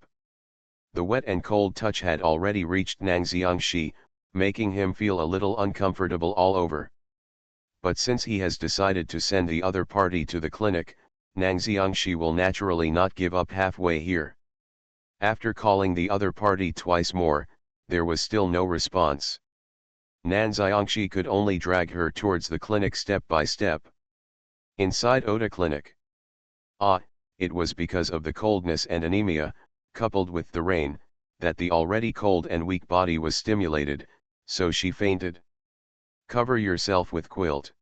The wet and cold touch had already reached Nang Xiangxi, making him feel a little uncomfortable all over. But since he has decided to send the other party to the clinic, Nang Xiangxi will naturally not give up halfway here. After calling the other party twice more, there was still no response. Nan Xiangxi could only drag her towards the clinic step by step. Inside Oda Clinic. It was because of the coldness and anemia, coupled with the rain, that the already cold and weak body was stimulated, so she fainted. Cover yourself with quilt.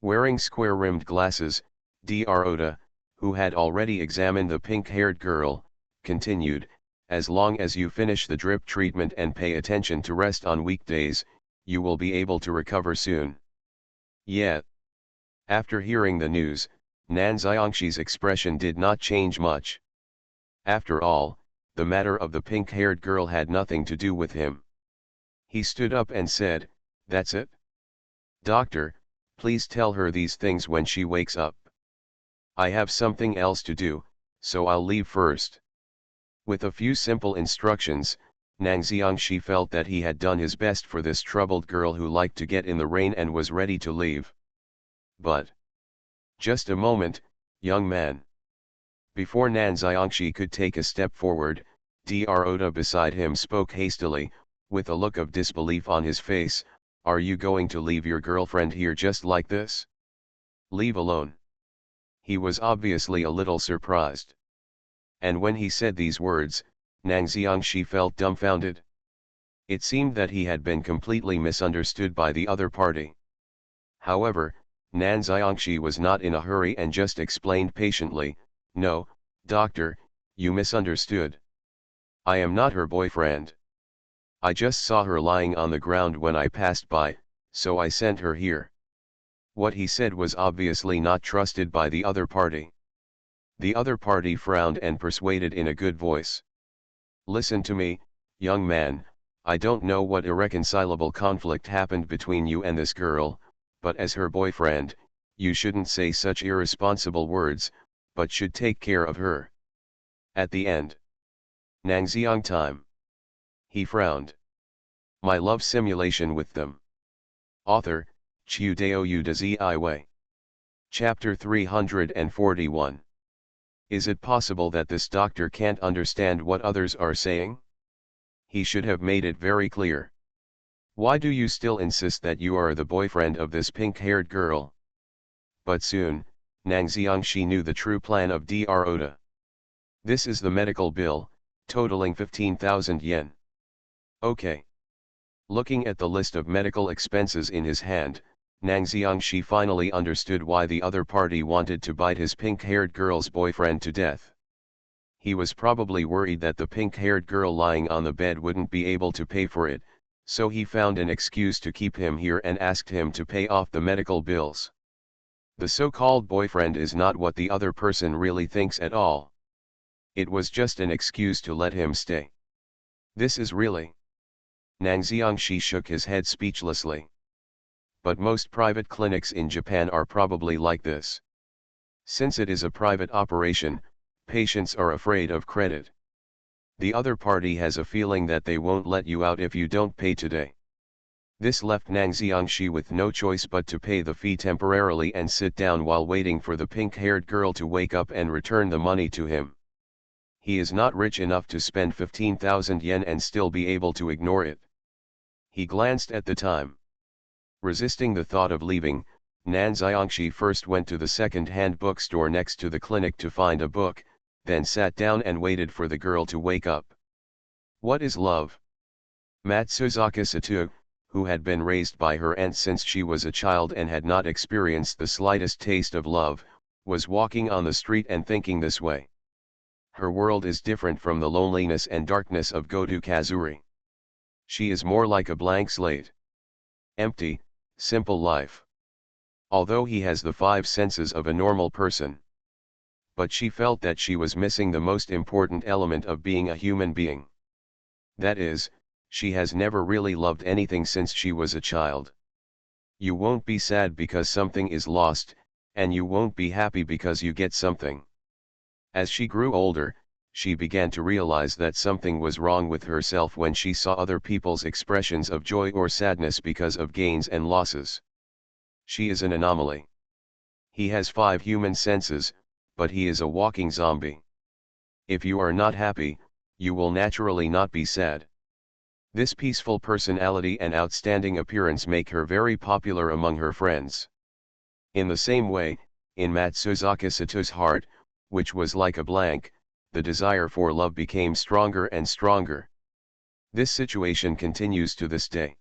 Wearing square-rimmed glasses, Dr. Oda, who had already examined the pink-haired girl, continued, as long as you finish the drip treatment and pay attention to rest on weekdays, you will be able to recover soon. Yeah. After hearing the news, Nan Xiangxi's expression did not change much. After all, the matter of the pink-haired girl had nothing to do with him. He stood up and said, "That's it? Doctor, please tell her these things when she wakes up. I have something else to do, so I'll leave first." With a few simple instructions, Nang Xiangxi felt that he had done his best for this troubled girl who liked to get in the rain and was ready to leave. But just a moment, young man. Before Nan Xiangxi could take a step forward, Dr. Oda beside him spoke hastily, with a look of disbelief on his face, "Are you going to leave your girlfriend here just like this? Leave alone?" He was obviously a little surprised. And when he said these words, Nang Xiangxi felt dumbfounded. It seemed that he had been completely misunderstood by the other party. However, Nan Xiangxi was not in a hurry and just explained patiently, "No, doctor, you misunderstood. I am not her boyfriend. I just saw her lying on the ground when I passed by, so I sent her here." What he said was obviously not trusted by the other party. The other party frowned and persuaded in a good voice. "Listen to me, young man, I don't know what irreconcilable conflict happened between you and this girl, but as her boyfriend, you shouldn't say such irresponsible words, but should take care of her. At the end. Nang Xiang time." He frowned. My love simulation with them. Author, Chiu Dao Yu de Zi Wei. Chapter 341. Is it possible that this doctor can't understand what others are saying? He should have made it very clear. Why do you still insist that you are the boyfriend of this pink-haired girl? But soon, Nang Xiangxi knew the true plan of Dr. Oda. This is the medical bill, totaling 15,000 yen. Okay. Looking at the list of medical expenses in his hand, Nang Xiangxi finally understood why the other party wanted to bite his pink-haired girl's boyfriend to death. He was probably worried that the pink-haired girl lying on the bed wouldn't be able to pay for it, so he found an excuse to keep him here and asked him to pay off the medical bills. The so-called boyfriend is not what the other person really thinks at all. It was just an excuse to let him stay. This is really... Nang Xiangxi shook his head speechlessly. But most private clinics in Japan are probably like this. Since it is a private operation, patients are afraid of credit. The other party has a feeling that they won't let you out if you don't pay today. This left Nang Xiangxi with no choice but to pay the fee temporarily and sit down while waiting for the pink-haired girl to wake up and return the money to him. He is not rich enough to spend 15,000 yen and still be able to ignore it. He glanced at the time. Resisting the thought of leaving, Nan Xiangxi first went to the second-hand bookstore next to the clinic to find a book, then sat down and waited for the girl to wake up. What is love? Matsuzaka Sato, who had been raised by her aunt since she was a child and had not experienced the slightest taste of love, was walking on the street and thinking this way. Her world is different from the loneliness and darkness of Goto Kazuri. She is more like a blank slate. Empty, simple life. Although he has the five senses of a normal person. But she felt that she was missing the most important element of being a human being. That is, she has never really loved anything since she was a child. You won't be sad because something is lost, and you won't be happy because you get something. As she grew older, she began to realize that something was wrong with herself when she saw other people's expressions of joy or sadness because of gains and losses. She is an anomaly. He has five human senses, but he is a walking zombie. If you are not happy, you will naturally not be sad. This peaceful personality and outstanding appearance make her very popular among her friends. In the same way, in Matsuzaka Sato's heart, which was like a blank, the desire for love became stronger and stronger. This situation continues to this day.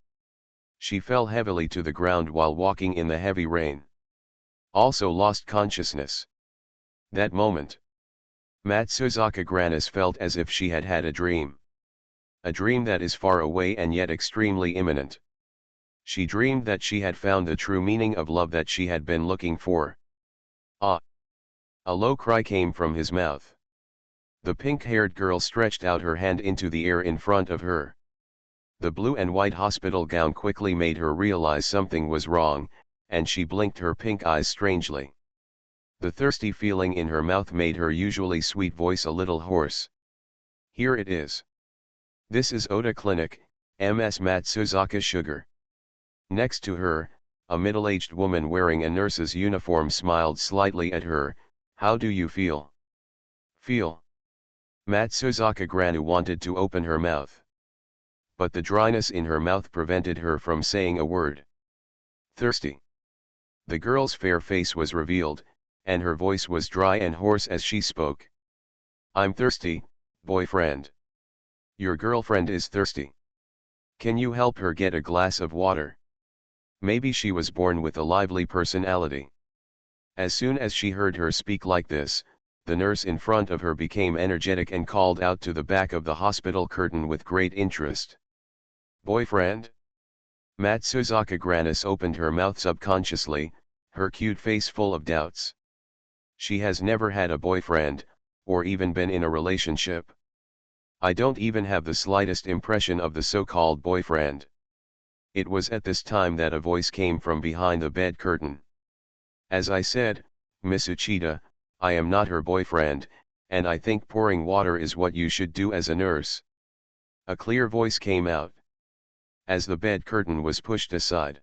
She fell heavily to the ground while walking in the heavy rain. Also lost consciousness. That moment, Matsuzaka Granis felt as if she had had a dream. A dream that is far away and yet extremely imminent. She dreamed that she had found the true meaning of love that she had been looking for. Ah! A low cry came from his mouth. The pink-haired girl stretched out her hand into the air in front of her. The blue and white hospital gown quickly made her realize something was wrong, and she blinked her pink eyes strangely. The thirsty feeling in her mouth made her usually sweet voice a little hoarse. Here it is. This is Ota Clinic, Ms. Matsuzaka Sugar. Next to her, a middle-aged woman wearing a nurse's uniform smiled slightly at her. How do you feel? Feel? Matsuzaka Granu wanted to open her mouth. But the dryness in her mouth prevented her from saying a word. Thirsty. The girl's fair face was revealed, and her voice was dry and hoarse as she spoke. I'm thirsty, boyfriend. Your girlfriend is thirsty. Can you help her get a glass of water? Maybe she was born with a lively personality. As soon as she heard her speak like this, the nurse in front of her became energetic and called out to the back of the hospital curtain with great interest. Boyfriend? Matsuzaka Granis opened her mouth subconsciously, her cute face full of doubts. She has never had a boyfriend, or even been in a relationship. I don't even have the slightest impression of the so-called boyfriend. It was at this time that a voice came from behind the bed curtain. As I said, Miss Uchida, I am not her boyfriend, and I think pouring water is what you should do as a nurse. A clear voice came out. As the bed curtain was pushed aside,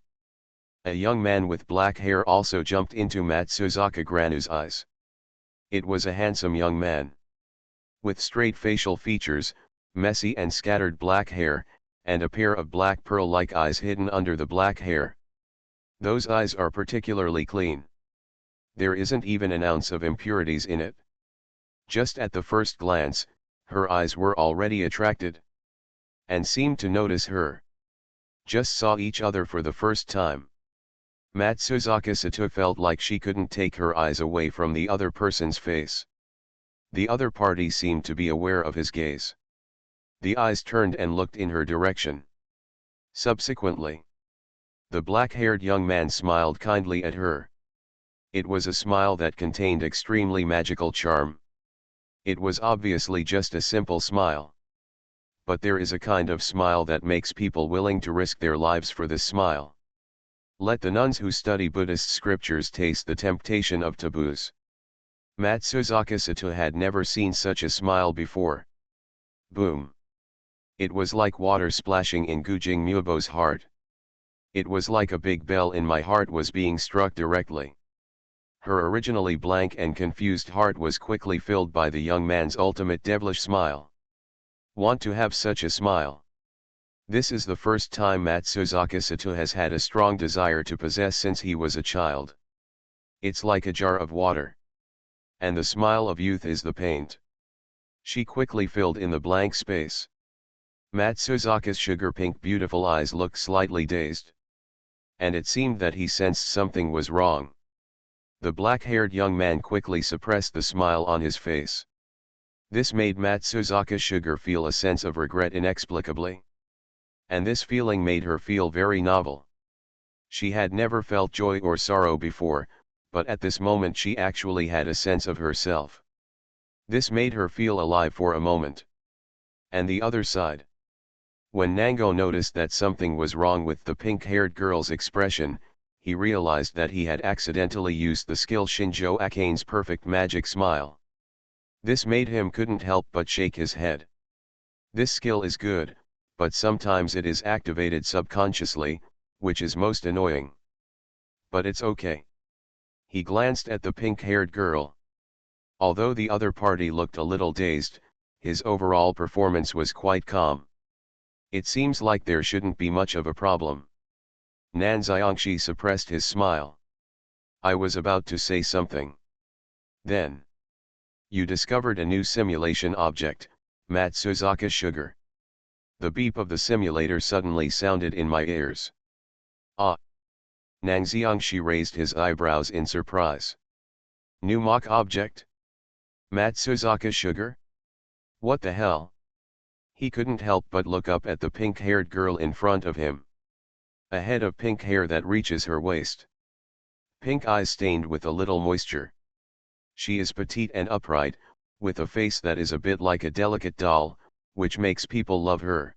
a young man with black hair also jumped into Matsuzaka Granu's eyes. It was a handsome young man. With straight facial features, messy and scattered black hair, and a pair of black pearl-like eyes hidden under the black hair. Those eyes are particularly clean. There isn't even an ounce of impurities in it. Just at the first glance, her eyes were already attracted. And seemed to notice her. Just saw each other for the first time. Matsuzaka Sato felt like she couldn't take her eyes away from the other person's face. The other party seemed to be aware of his gaze. The eyes turned and looked in her direction. Subsequently, the black-haired young man smiled kindly at her. It was a smile that contained extremely magical charm. It was obviously just a simple smile. But there is a kind of smile that makes people willing to risk their lives for this smile. Let the nuns who study Buddhist scriptures taste the temptation of taboos. Matsuzaka Sato had never seen such a smile before. Boom. It was like water splashing in Gujing Mubo's heart. It was like a big bell in my heart was being struck directly. Her originally blank and confused heart was quickly filled by the young man's ultimate devilish smile. Want to have such a smile? This is the first time Matsuzaka Sato has had a strong desire to possess since he was a child. It's like a jar of water. And the smile of youth is the paint. She quickly filled in the blank space. Matsuzaka's sugar-pink beautiful eyes looked slightly dazed. And it seemed that he sensed something was wrong. The black-haired young man quickly suppressed the smile on his face. This made Matsuzaka Sugar feel a sense of regret inexplicably. And this feeling made her feel very novel. She had never felt joy or sorrow before, but at this moment she actually had a sense of herself. This made her feel alive for a moment. And the other side. When Nango noticed that something was wrong with the pink-haired girl's expression, he realized that he had accidentally used the skill Shinjo Akane's perfect magic smile. This made him couldn't help but shake his head. This skill is good, but sometimes it is activated subconsciously, which is most annoying. But it's okay. He glanced at the pink-haired girl. Although the other party looked a little dazed, his overall performance was quite calm. It seems like there shouldn't be much of a problem. Nan Xiangxi suppressed his smile. I was about to say something. Then. You discovered a new simulation object, Matsuzaka Sugar. The beep of the simulator suddenly sounded in my ears. Ah! Nan Xiangxi raised his eyebrows in surprise. New mock object? Matsuzaka Sugar? What the hell? He couldn't help but look up at the pink-haired girl in front of him. A head of pink hair that reaches her waist. Pink eyes stained with a little moisture. She is petite and upright, with a face that is a bit like a delicate doll, which makes people love her.